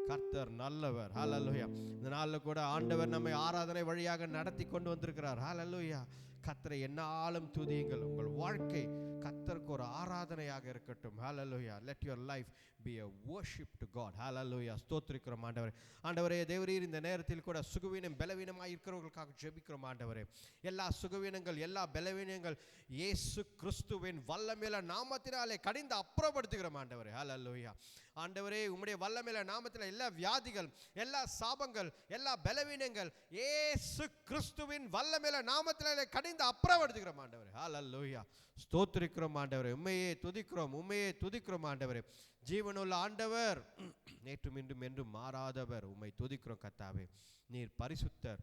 கர்த்தர் நல்லவர். ஹல்லேலூயா. இந்த நாளில் கூட ஆண்டவர் நம்மை ஆராதனை வழியாக நடத்தி கொண்டு வந்திருக்கிறார். ஹல்லேலூயா. கர்த்தரை என்னாலும் துதியுங்கள். உங்கள் வாழ்க்கை கர்த்தருக்கு ஒரு ஆராதனையாக இருக்கட்டும். ஹalleluya. Let your life be a worship to God. Hallelujah. ஸ்தோத்திரிக்கிறோம் ஆண்டவரே. ஆண்டவரே தேவரீர் இந்த நேரத்தில் கூட சுகவீனம் பலவீனமாய் இருக்கிறவர்களுக்காக ஜெபிக்கிறோம் ஆண்டவரே. எல்லா சுகவீனங்கள் எல்லா பலவீனங்கள் இயேசு கிறிஸ்துவின் வல்லமையுள்ள நாமத்தினாலே கடிந்து அப்புறப்படுத்துகிறோம் ஆண்டவரே. ஹalleluya. ஆண்டவரே உம்முடைய வல்லமையுள்ள நாமத்தில் எல்லா வியாதிகள் எல்லா சாபங்கள் எல்லா பலவீனங்கள் இயேசு கிறிஸ்துவின் வல்லமையுள்ள நாமத்தினாலே கடிந்து அப்புறப்படுத்துகிறோம் ஆண்டவரே. ஹalleluya. ஸ்தோத்திரிக்கிறோம் ஆண்டவரே. உம்மையே துதிக்கிறோம் ஆண்டவரே. ஜீவனுள்ள ஆண்டவர், நேற்றும் இன்றும் என்றும் மாறாதவர். உம்மை துதிக்கிறோம் கர்த்தாவே. நீர் பரிசுத்தர்.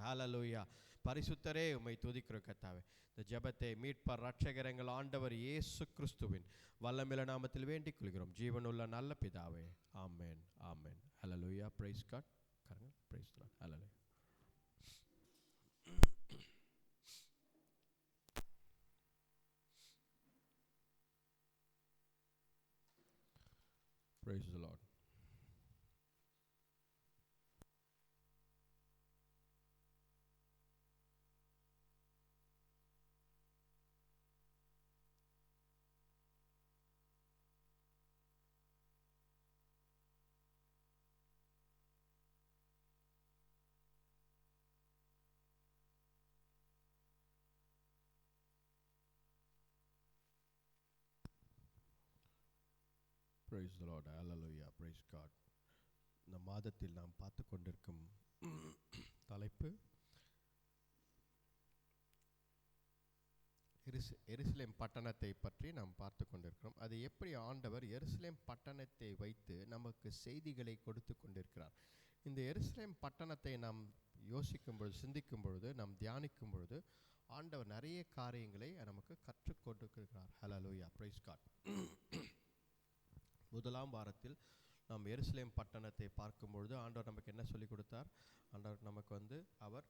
ஹalleluya. பரிசுத்தரே உம்மை துதிக்கிறோம் கர்த்தாவே. இந்த ஜெபத்தை மீட்பர் இரட்சகர் எங்கள் ஆண்டவர் இயேசு கிறிஸ்துவின் வல்லமையுள்ள நாமத்தில் வேண்டிக் கொள்கிறோம் ஜீவனுள்ள நல்ல பிதாவே. ஆமென். ஹalleluya. praise God. praise the Lord. hallelujah. Praise the Lord. Praise the Lord. Hallelujah. Praise God. இந்த மாதத்தில் நாம் பார்த்து கொண்டிருக்கும் தலைப்பு எருசலேம் பட்டணத்தை பற்றி நாம் பார்த்து கொண்டிருக்கிறோம். அது எப்படி ஆண்டவர் எருசலேம் பட்டணத்தை வைத்து நமக்கு செய்திகளை கொடுத்து கொண்டிருக்கிறார். இந்த எருசலேம் பட்டணத்தை நாம் யோசிக்கும் பொழுது சிந்திக்கும் பொழுது நாம் தியானிக்கும் பொழுது ஆண்டவர் நிறைய காரியங்களை நமக்கு கற்றுக் கொடுக்கிறார். ஹல்லேலூயா. Praise God. முதலாம் வாரத்தில் நாம் எருசலேம் பட்டணத்தை பார்க்கும் பொழுது ஆண்டவர் நமக்கு என்ன சொல்லிக் கொடுத்தார்? ஆண்டவர் நமக்கு அவர்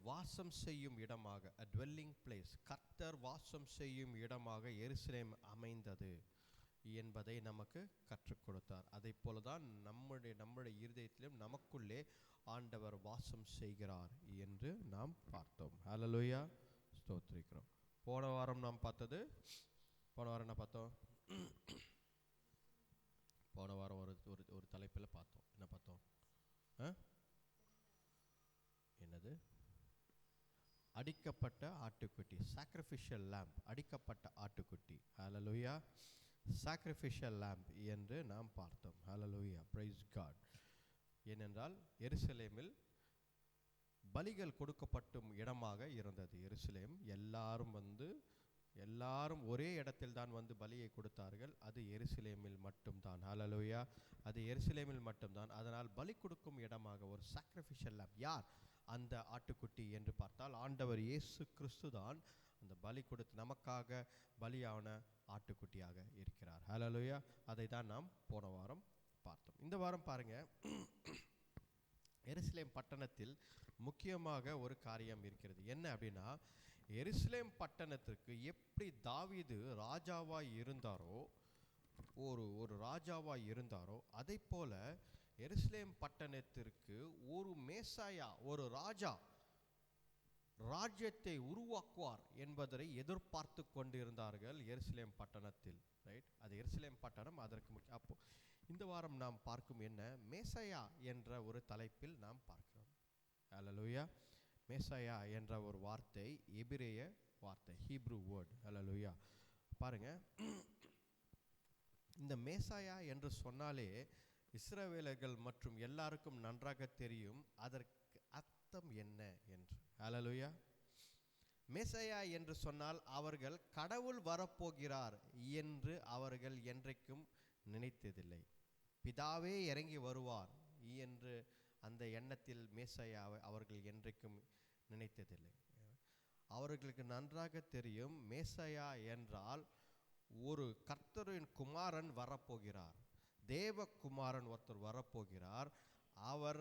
வாசம் செய்யும் இடமாக, a dwelling place, கர்த்தர் வாசம் செய்யும் இடமாக எருசலேம் அமைந்தது என்பதை நமக்கு கற்றுக் கொடுத்தார். அதை போலதான் நம்முடைய இருதயத்திலும் நமக்குள்ளே ஆண்டவர் வாசம் செய்கிறார் என்று நாம் பார்த்தோம். ஹல்லேலூயா. ஸ்தோத்திரிக்கிறோம். போன வாரம் என்ன பார்த்தோம்? போன வாரம் ஒரு தலைப்பில் பார்த்தோம். என்ன பார்த்தோம்? என்னது? அடிக்கப்பட்ட ஆட்டுக்குட்டி, சாக்ரிஃபிஷியல் லேம்ப், அடிக்கப்பட்ட ஆட்டுக்குட்டி. ஹல்லேலூயா. சாக்ரிஃபிஷியல் லேம்ப் என்று நாம் பார்த்தோம். ஹல்லேலூயா. Praise God. ஏனென்றால் எருசலேமில் பலிகள் கொடுக்கப்படும் இடமாக இருந்தது. எருசலேம் எல்லாரும் ஒரே இடத்தில் தான் பலியை கொடுத்தார்கள். அது எருசலேமில் மட்டும்தான். ஹல்லேலூயா. அது எருசலேமில் மட்டும்தான். அதனால் பலி கொடுக்கும் இடமாக ஒரு சாக்ரிஃபிஷியல் லேம்ப். யார் அந்த ஆட்டுக்குட்டி என்று பார்த்தால் ஆண்டவர் இயேசு கிறிஸ்து தான் அந்த பலி கொடுத்து நமக்காக பலியான ஆட்டுக்குட்டியாக இருக்கிறார். ஹல்லேலூயா. அதை தான் நாம் போன வாரம் பார்த்தோம். இந்த வாரம் பாருங்க, எருசலேம் பட்டணத்தில் முக்கியமாக ஒரு காரியம் இருக்கிறது. என்ன அப்படின்னா, எருசலேம் பட்டணத்திற்கு எப்படி தாவீது ராஜாவாய் இருந்தாரோ, ஒரு ராஜாவாய் இருந்தாரோ, அதை போல எருசலேம் பட்டணத்திற்கு ஒரு மேசாயா, ஒரு ராஜ்யத்தை உருவாக்குவார் என்பதை எதிர்பார்த்து கொண்டிருந்தார்கள் எருசலேம் பட்டணத்தில். ரைட். அது எருசலேம் பட்டணம் அதற்கு முக்கியம். அப்போ இந்த வாரம் நாம் பார்க்கும் என்ன, மேசாயா என்ற ஒரு தலைப்பில் நாம் பார்க்கிறோம். ஹல்லேலூயா. மேசாயா என்ற ஒரு வார்த்தை எபிரேய வார்த்தை, ஹீப்ரு வேர்ட். ஹல்லேலூயா. பாருங்க, இந்த மேசாயா என்று சொன்னாலே இஸ்ரவேலர்கள் மற்றும் எல்லாருக்கும் நன்றாக தெரியும் அதற்கு அர்த்தம் என்ன என்று. ஹல்லேலூயா. மேசாயா என்று சொன்னால் அவர்கள் கடவுள் வரப்போகிறார் என்று அவர்கள் என்றைக்கும் நினைத்ததில்லை. பிதாவே இறங்கி வருவார் என்று அந்த எண்ணத்தில் மேசாயாவை அவர்கள் என்றைக்கும் நினைத்ததில்லை. அவர்களுக்கு நன்றாக தெரியும் மேசாயா என்றால் ஒரு கர்த்தரின் குமாரன் வரப்போகிறார், தேவகுமாரன் ஒருத்தர் வரப்போகிறார். அவர்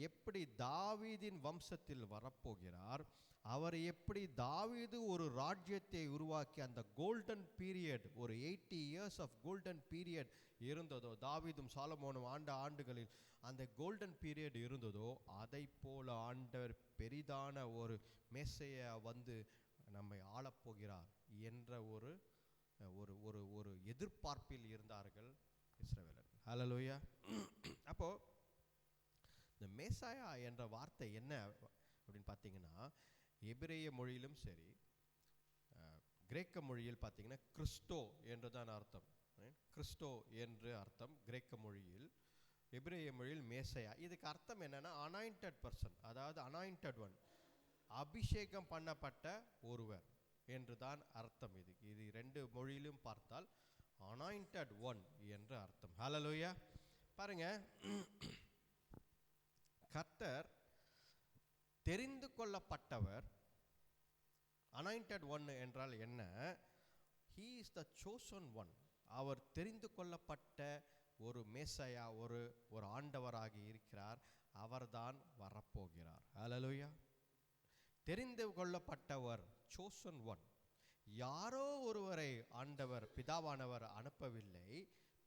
எப்படி தாவீதின் வம்சத்தில் வரப்போகிறார், அவர் எப்படி தாவீது ஒரு ராஜ்யத்தை உருவாக்கி அந்த கோல்டன் பீரியட், ஒரு 80 years ஆஃப் கோல்டன் பீரியட் இருந்ததோ, தாவீதும் சாலமோனும் ஆண்டுகளில் அந்த கோல்டன் பீரியட் இருந்ததோ, அதை போல ஆண்டவர் பெரிதான ஒரு மேசையை நம்மை ஆளப்போகிறார் என்ற ஒரு ஒரு ஒரு ஒரு எதிர்பார்ப்பில் இருந்தார்கள் இஸ்ரவேலர்கள். ஹல்லேலூயா. அப்போ இந்த மேசாயா என்ற வார்த்தை என்ன அப்படின்னு பார்த்தீங்கன்னா, எபிரேய மொழியிலும் சரி கிரேக்க மொழியில் பார்த்தீங்கன்னா கிறிஸ்டோ என்று தான் அர்த்தம். கிறிஸ்டோ என்று அர்த்தம் கிரேக்க மொழியில். எபிரேய மொழியில் மேசையா, இதுக்கு அர்த்தம் என்னன்னா அனாயிண்டட் பர்சன், அதாவது அனாயிண்டட் ஒன், அபிஷேகம் பண்ணப்பட்ட ஒருவர் என்று தான் அர்த்தம். இது ரெண்டு மொழியிலும் பார்த்தால் அனாயிண்டட் ஒன் என்று அர்த்தம். ஹல்லேலூயா. பாருங்க, கர்த்தர் தெரிந்து கொள்ளப்பட்டவர். அனாயிண்டட் ஒன் என்றால் என்ன? he is the chosen one. அவர் தெரிந்து கொள்ளப்பட்ட ஒரு மேசையா, ஒரு ஆண்டவராக இருக்கிறார். அவர்தான் வரப்போகிறார். ஹல்லேலூயா. தெரிந்து கொள்ளப்பட்டவர், chosen one. யாரோ ஒருவரை ஆண்டவர் பிதாவானவர் அனுப்பவில்லை.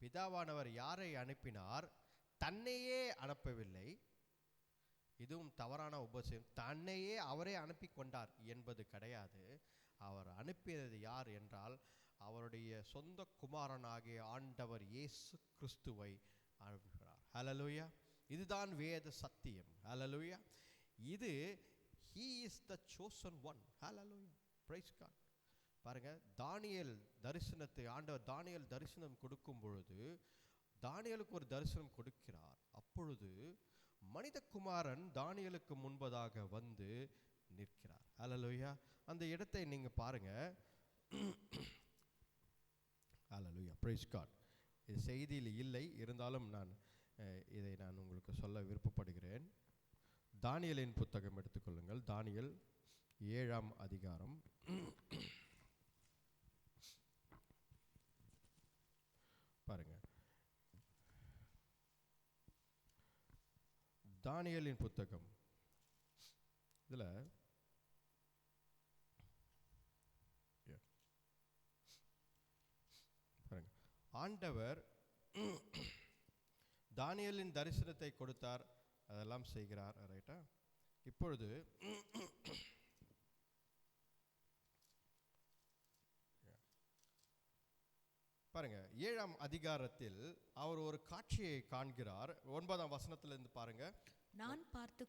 பிதாவானவர் யாரை அனுப்பினார்? தன்னையே அனுப்பவில்லை. இதுவும் தவறான உபதேசம். தன்னையே அவரே அனுப்பி கொண்டார் என்பது கிடையாது. அவர் அனுப்பியது யார் என்றால் அவருடைய சொந்த குமாரனாகிய ஆண்டவர் இயேசு கிறிஸ்துவை அனுப்புகிறார். ஹல்லேலூயா. இதுதான் வேத சத்தியம். ஹல்லேலூயா. இது he is the chosen one. Hallelujah. praise God. பாருங்க, தானியேல் தரிசனத்தை ஆண்டவர் தானியேல் தரிசனம் கொடுக்கும் பொழுது தானியேலுக்கு ஒரு தரிசனம் கொடுக்கிறார். அப்பொழுது மனிதகுமாரன் தானியேலுக்கு முன்பதாக வந்து நிற்கிறார். ஹல்லேலூயா. அந்த இடத்தை நீங்க பாருங்க. ஹல்லேலூயா. praise God. இது செய்தியில் இல்லை, இருந்தாலும் இதை நான் உங்களுக்கு சொல்ல விருப்பப்படுகிறேன். தானியேலின் புத்தகம் எடுத்துக்கொள்ளுங்கள். தானியேல் 7ஆம் அதிகாரம். பாருங்க, தானியேலின் புத்தகம் இதுல பாருங்க, ஆண்டவர் தானியேலின் தரிசனத்தை கொடுத்தார், அதெல்லாம் செய்கிறார். ரைட்டா? இப்பொழுது பாருங்க, 7ஆம் அதிகாரத்தில் அவர் ஒரு காட்சியை காண்கிறார். 9ஆம் வசனத்திலிருந்து பாருங்க. நான் பார்த்து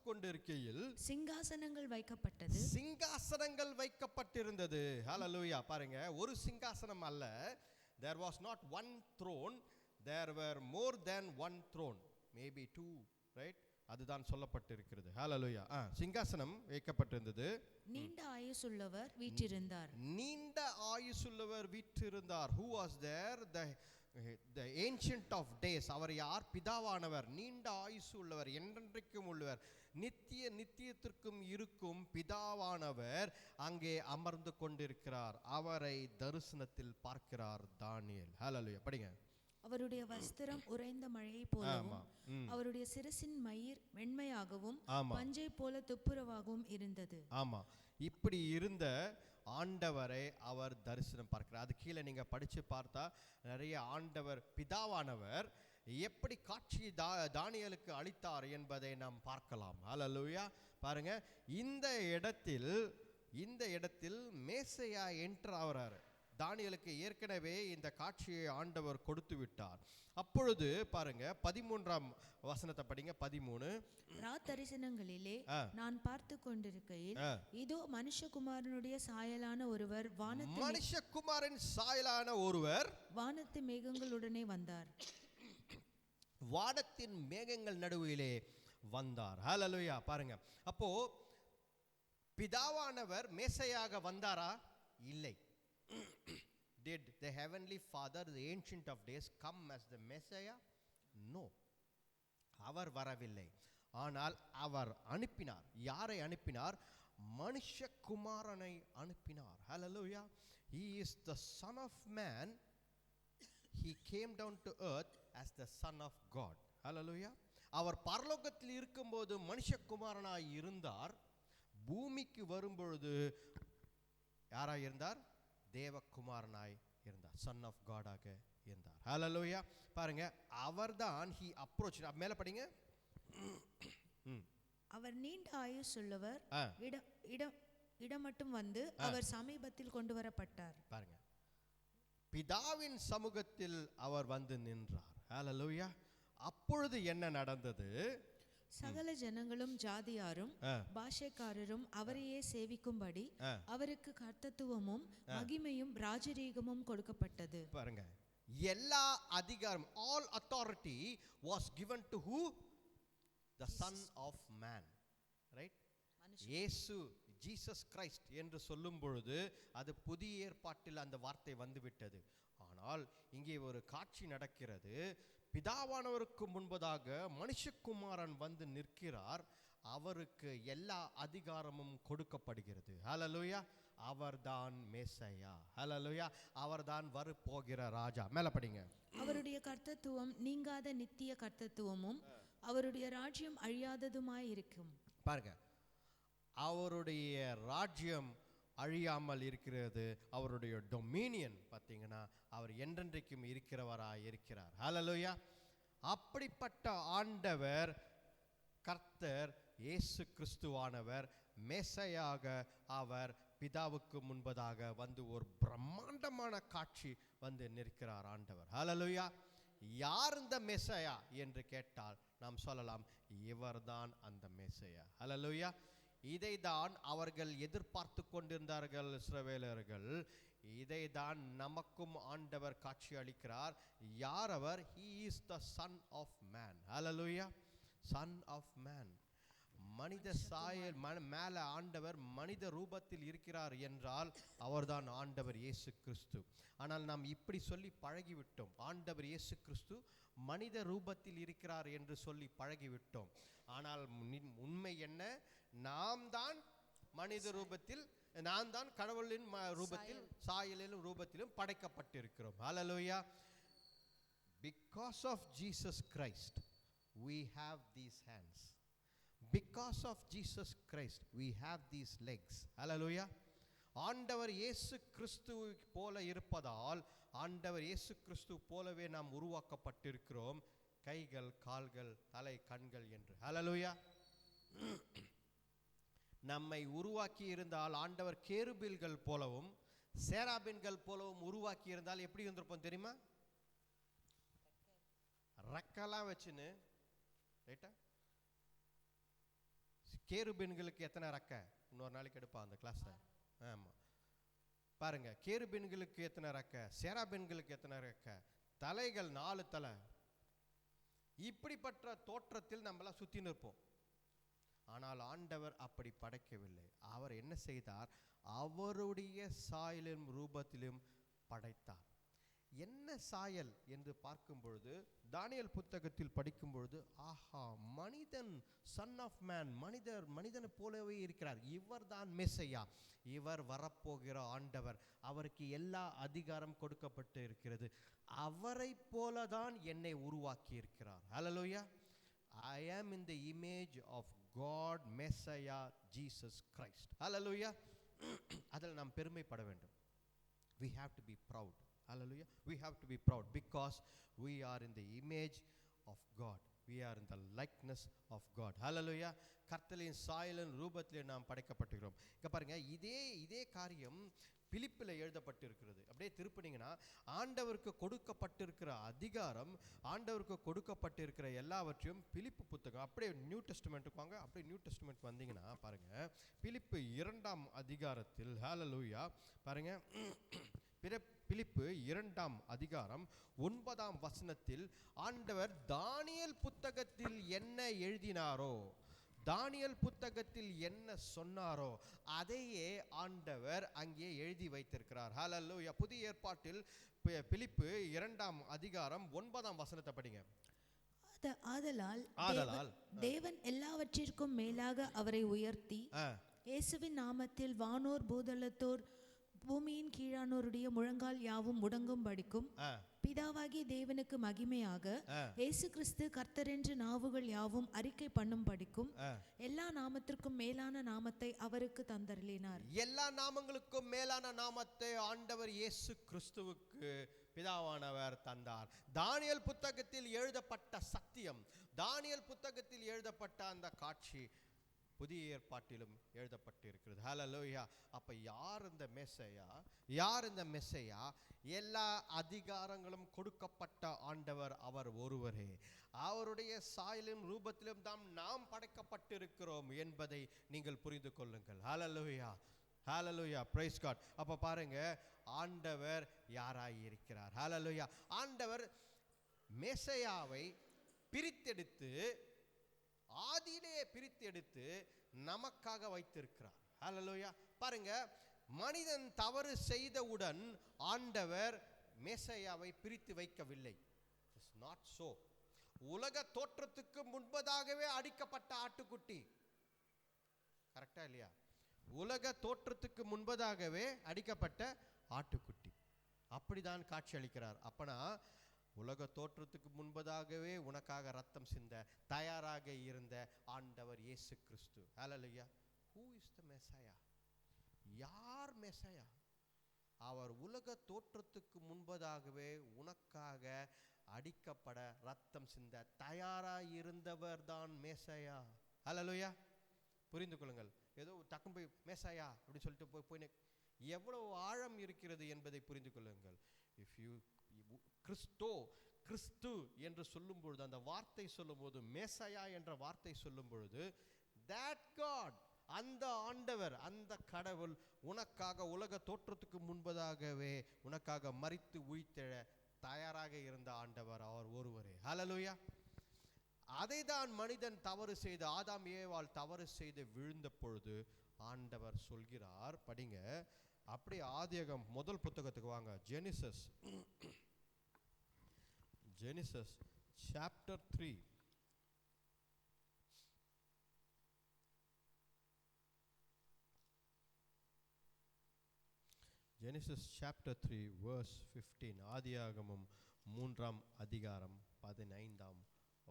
கொண்டிருக்கையில் சிங்காசனங்கள் வைக்கப்பட்டது. சிங்காசனங்கள் வைக்கப்பட்டிருந்தது. ஹல்லேலூயா. பாருங்க, ஒரு சிங்காசனம் அல்ல. there was not one throne, there were more than one throne, maybe two, right? அதுதான் சொல்லப்பட்டிருக்கிறது. ஹல்லேலூயா. சிங்காசனம் வைக்கப்பட்டிருந்தது. நீண்ட ஆயுசுள்ளவர் வீற்றிருந்தார். நீண்ட ஆயுசுள்ளவர் வீற்றிருந்தார். who was there? the ancient of days. அவர் யார்? பிதாவானவர். நீண்ட ஆயுசு உள்ளவர், என்றென்றைக்கும் உள்ளவர், நித்தியத்திற்கும் இருக்கும் பிதாவானவர் அங்கே அமர்ந்து கொண்டிருக்கிறார். அவரை தரிசனத்தில் பார்க்கிறார் தானியேல். ஹல்லேலூயா. படிங்க. அவருடைய வஸ்திரம் உறைந்த மழையை போலவும் அவருடைய சிரசின் மயிர் வெண்மையாகவும் பஞ்சை போல துப்புரவாகவும் இருந்தது. ஆமா, இப்படி இருந்த ஆண்டவரை அவர் தரிசனம் பார்க்கிறார். அது கீழே நீங்க படிச்சு பார்த்தா நிறைய ஆண்டவர் பிதாவானவர் எப்படி காட்சி தானியேலுக்கு அளித்தார் என்பதை நாம் பார்க்கலாம். ஹல்லேலூயா. பாருங்க, இந்த இடத்தில் மேசையா என்டர் ஆகிறார். தானியேலுக்கு ஏற்கனவே இந்த காட்சியை ஆண்டவர் கொடுத்து விட்டார். அப்பொழுது பாருங்க 13ஆம் வசனத்தை படிங்க. 13. ராத்தரிசனங்களிலே நான் பார்த்து கொண்டிருக்கையில் இதோ மனுஷகுமாரனுடைய சாயலான ஒருவர் வானத்து மேகங்களுடனே வந்தார். வானத்தின் மேகங்கள் நடுவிலே வந்தார். ஹல்லேலூயா. பாருங்க, அப்போ பிதாவானவர் மேசையாக வந்தாரா? இல்லை. Did the heavenly Father, the ancient of days, come as the Messiah? No. அவர் வரவில்லை. ஆனால் அவர் அனுப்பினார். யாரை அனுப்பினார்? மனுஷகுமாரனை அனுப்பினார். Hallelujah. He is the Son of Man. He came down to earth as the Son of God. Hallelujah. அவர் பரலோகத்தில் இருக்கும்போது மனுஷகுமாரனாய் இருந்தார். பூமிக்கு வரும்பொழுது யாராய் இருந்தார்? தேவகுமாரனாய் இருந்தார். சன் ஆஃப் காடாக இருந்தார். ஹல்லேலூயா. பாருங்க, அவர்தான் he approached. மேல படிங்க. அவர் நீண்ட ஆயுசுள்ளவர் இடம் மட்டும் வந்து அவர் சமீபத்தில் கொண்டு வரப்பட்டார். பாருங்க, பிதாவின் சமூகத்தில் அவர் வந்து நின்றார். ஹல்லேலூயா. அப்பொழுது என்ன நடந்தது? சகல ஜனங்களும் ஜாதியாரும் பாஷைக்காரரும் அவரையே சேவிக்கும்படி அவருக்கு கர்த்தத்துவமும் மகிமையும் ராஜரீகமும் கொடுக்கப்பட்டது. பாருங்க, எல்லா அதிகாரம், all authority was given to who? The Son of Man, right? இயேசு, ஜீசஸ் கிரைஸ்ட் என்று சொல்லும் பொழுது அது புதிய ஏற்பாட்டில் அந்த வார்த்தை வந்துவிட்டது. ஆனால் இங்கே ஒரு காட்சி நடக்கிறது. பிதாவானவருக்கு முன்பதாக மனுஷகுமாரன் வந்து நிற்கிறார். அவருக்கு எல்லா அதிகாரமும் கொடுக்கப்படுகிறது. ஹல்லேலூயா. அவர்தான் மேசையா. ஹல்லேலூயா. அவர்தான் வரப்போகிற ராஜா. மேல படிங்க. அவருடைய கர்த்தத்துவம் நீங்காத நித்திய கர்த்தத்துவமும் அவருடைய ராஜ்யம் அழியாததுமாய் இருக்கும். பாருங்க, அவருடைய ராஜ்யம் அழியாமல் இருக்கிறது. அவருடைய டொமினியன் பார்த்தீங்கன்னா அவர் என்றென்றைக்கும் இருக்கிறவராய் இருக்கிறார். ஹல்லேலூயா. அப்படிப்பட்ட ஆண்டவர், கர்த்தர் இயேசு கிறிஸ்துவானவர் மேசையாக அவர் பிதாவுக்கு முன்பதாக வந்து ஒரு பிரம்மாண்டமான காட்சி வந்து நிற்கிறார் ஆண்டவர். ஹல்லேலூயா. யார் இந்த மேசையா என்று கேட்டால் நாம் சொல்லலாம், இவர்தான் அந்த மேசையா. ஹல்லேலூயா. இதை தான் அவர்கள் எதிர்பார்த்து கொண்டிருந்தார்கள் இஸ்ரவேலர்கள். இதை தான் நமக்கும் ஆண்டவர் காட்சி அளிக்கிறார். யார் அவர்? He is the Son of Man. Hallelujah. Son of Man. மனித சாயல் மேல ஆண்டவர் மனித ரூபத்தில் இருக்கிறார் என்றால் அவர்தான் ஆண்டவர் இயேசு கிறிஸ்து. ஆனால் நாம் இப்படி சொல்லி பழகிவிட்டோம், ஆண்டவர் இயேசு கிறிஸ்து மனித ரூபத்தில் இருக்கிறார் என்று சொல்லி பழகிவிட்டோம். ஆனால் உண்மை என்ன? நாம் தான் மனித ரூபத்தில், நாம் தான் கடவுளின் ரூபத்தில், சாயலிலும் ரூபத்திலும் படைக்கப்பட்டிருக்கிறோம். ஹல்லேலூயா. Because of Jesus Christ we have these hands. Because of Jesus Christ we have these legs. Hallelujah. ஆண்டவர் இயேசு கிறிஸ்து போல இருப்பதால், ஆண்டவர் இயேசு கிறிஸ்து போலவே நாம் உருவாக்கப்பட்டிருக்கிறோம். கைகள், கால்கள், தலை, கண்கள் என்று. ஹல்லேலூயா. நம்மை உருவாக்கி இருந்தால் ஆண்டவர் கேருபீல்கள் போலவும் சேராபீன்கள் போலவும் உருவாக்கி இருந்தால் எப்படி இருந்திருப்போம் தெரியுமா? ரெக்கெல்லாம் வச்சுன்னு. ரைட்டா? கேருபீன்களுக்கு எத்தனை ரெக்கை? இன்னொரு நாளைக்கு எடுப்பா அந்த கிளாஸை. ஆமாம், பாருங்க, கேருபீன்களுக்கு எத்தனை ரெக்கை, சேராபீன்களுக்கு எத்தனை ரெக்கை, தலைகள் 4 தலை. இப்படிப்பட்ட தோற்றத்தில் நம்மளாம் சுற்றி நிற்போம். ஆனால் ஆண்டவர் அப்படி படைக்கவில்லை. அவர் என்ன செய்தார்? அவருடைய சாயலிலும் ரூபத்திலும் படைத்தார். என்ன சாயல் என்று பார்க்கும் பொழுது, தானியேல் புத்தகத்தில் படிக்கும் பொழுது, ஆஹா, மனிதன், சன் ஆஃப் மேன், மனிதனை போலவே இருக்கிறார். இவர் தான் மெசையா, இவர் வரப்போகிற ஆண்டவர், அவருக்கு எல்லா அதிகாரம் கொடுக்கப்பட்டு இருக்கிறது. அவரை போலதான் என்னை உருவாக்கி இருக்கிறார். ஹல்லேலூயா. I am in the image of God, Messiah, Jesus Christ. Hallelujah. அதில் நாம் பெருமைப்பட வேண்டும். We have to be proud. Hallelujah. We have to be proud because we are in the image of God. We are in the likeness of God. Hallelujah. கர்த்தரின் சாயலின் ரூபத்திலே நாம் படைக்கப்பட்டிருக்கிறோம். இங்க பாருங்க, இதே காரியம் பிலிப்பில் எழுதப்பட்டிருக்கிறது. அப்படியே திருப்பினீங்கன்னா, ஆண்டவருக்கு கொடுக்கப்பட்டிருக்கிற அதிகாரம், ஆண்டவருக்கு கொடுக்கப்பட்டிருக்கிற எல்லாவற்றையும் பிலிப்பு புத்தகம், அப்படியே நியூ டெஸ்டமெண்ட்டுக்கு வாங்க. அப்படியே நியூ டெஸ்டமெண்ட் வந்தீங்கன்னா பாருங்க, பிலிப்பு 2ஆம் அதிகாரத்தில், ஹல்லேலூயா, பாருங்க, பிலிப்பு 2ஆம் அதிகாரம் 9ஆம் வசனத்தில் ஆண்டவர் தானியேல் புத்தகத்தில் என்ன எழுதினாரோ, தானியேல் புத்தகத்தில் என்ன சொன்னாரோ அதையே ஆண்டவர் அங்கே எழுதி வைத்திருக்கிறார். ஹல்லேலூயா. புதிய ஏற்பாட்டில் பிலிப்பு 2ஆம் அதிகாரம் 9ஆம் வசனத்தை படிங்க. ஆதலால் தேவன் எல்லாவற்றிற்கும் மேலாக அவரை உயர்த்தி இயேசுவின் நாமத்தில் வானோர் பூதலத்தோர் பூமியின் கீழானோருடைய முழங்கால் யாவும் முடங்கும் படிக்கும் பிதாவாகி தேவனுக்கு மகிமையாக இயேசு கிறிஸ்து கர்த்தரென்று நாவுகள் யாவும் அறிக்கை பண்ணும் படிக்கும் எல்லா நாமத்திற்கும் மேலான நாமத்தை அவருக்கு தந்தருளினார். எல்லா நாமங்களுக்கும் மேலான நாமத்தை ஆண்டவர் இயேசு கிறிஸ்துவுக்கு பிதாவானவர் தந்தார். தானியேல் புத்தகத்தில் எழுதப்பட்ட சத்தியம், தானியேல் புத்தகத்தில் எழுதப்பட்ட அந்த காட்சி புதிய ஏற்பாட்டிலும் எழுதப்பட்டிருக்கிறது. ஹல்லேலூயா. அப்ப யார் இந்த மெஸ்ஸையா? யார் இந்த மெஸ்ஸையா? எல்லா அதிகாரங்களும் கொடுக்கப்பட்ட ஆண்டவர் அவர் ஒருவரே. அவருடைய சாயலிலும் ரூபத்திலும் நாம் படைக்கப்பட்டிருக்கிறோம் என்பதை நீங்கள் புரிந்து கொள்ளுங்கள். ஹல்லேலூயா, ஹல்லேலூயா, பிரைஸ் காட். அப்ப பாருங்க, ஆண்டவர் யாராய் இருக்கிறார். ஹல்லேலூயா. ஆண்டவர் மெஸ்ஸையாவை பிரித்தெடுத்து, ஆதியிலே பிரித்தெடுத்து நமக்காக வைத்திருக்கிறார். ஹல்லேலூயா. பாருங்க, மனிதன் தவறு செய்தவுடன் ஆண்டவர் மெஸ்ஸையாவை பிரித்து வைக்கவில்லை. It's not so. உலக தோற்றத்துக்கு முன்பதாகவே அடிக்கப்பட்ட ஆட்டுக்குட்டி. கரெக்டா இல்லையா? உலக தோற்றத்துக்கு முன்பதாகவே அடிக்கப்பட்ட ஆட்டுக்குட்டி. அப்படிதான் காட்சி அளிக்கிறார். அப்பனா உலக தோற்றத்துக்கு முன்பதாகவே உனக்காக ரத்தம் சிந்த தயாராக இருந்த ஆண்டவர் இயேசு கிறிஸ்து. ஹல்லேலூயா. Who is the Messiah? யார் மெஸ்ஸையா? அவர் உலக தோற்றத்துக்கு முன்பதாகவே உனக்காக அடிக்கப்பட ரத்தம் சிந்த தயாராக இருந்தவர் தான் மெஸ்ஸையா. ஹல்லேலூயா. புரிந்து கொள்ளுங்கள். ஏதோ டக்குன்னு போய் மெஸ்ஸையா அப்படி சொல்லிட்டு போய் எவ்வளவு ஆழம் இருக்கிறது என்பதை புரிந்து கொள்ளுங்கள். இஃப் யூ கிறிஸ்து என்று சொல்லும் பொழுது, அந்த வார்த்தை சொல்லும் போது, மெஸ்ஸையா என்ற வார்த்தை சொல்லும் பொழுது, that God, அந்த ஆண்டவர், அந்த கடவுள் உனக்காக உலக தோற்றத்துக்கு முன்பதாகவே உனக்காக மரித்து உயிர்த்தெழ தயாராக இருந்த ஆண்டவர் அவர் ஒருவரே. ஹல்லேலூயா. அதை தான் மனிதன் தவறு செய்து, ஆதாம் ஏவாள் தவறு செய்து விழுந்த பொழுது ஆண்டவர் சொல்கிறார். படிங்க, அப்படியே ஆதியாகமம் முதல் புத்தகத்துக்கு வாங்க. Genesis chapter 3. Genesis chapter 3 verse 15. ஆதியாகமம் 3ஆம் அதிகாரம் 15ஆம்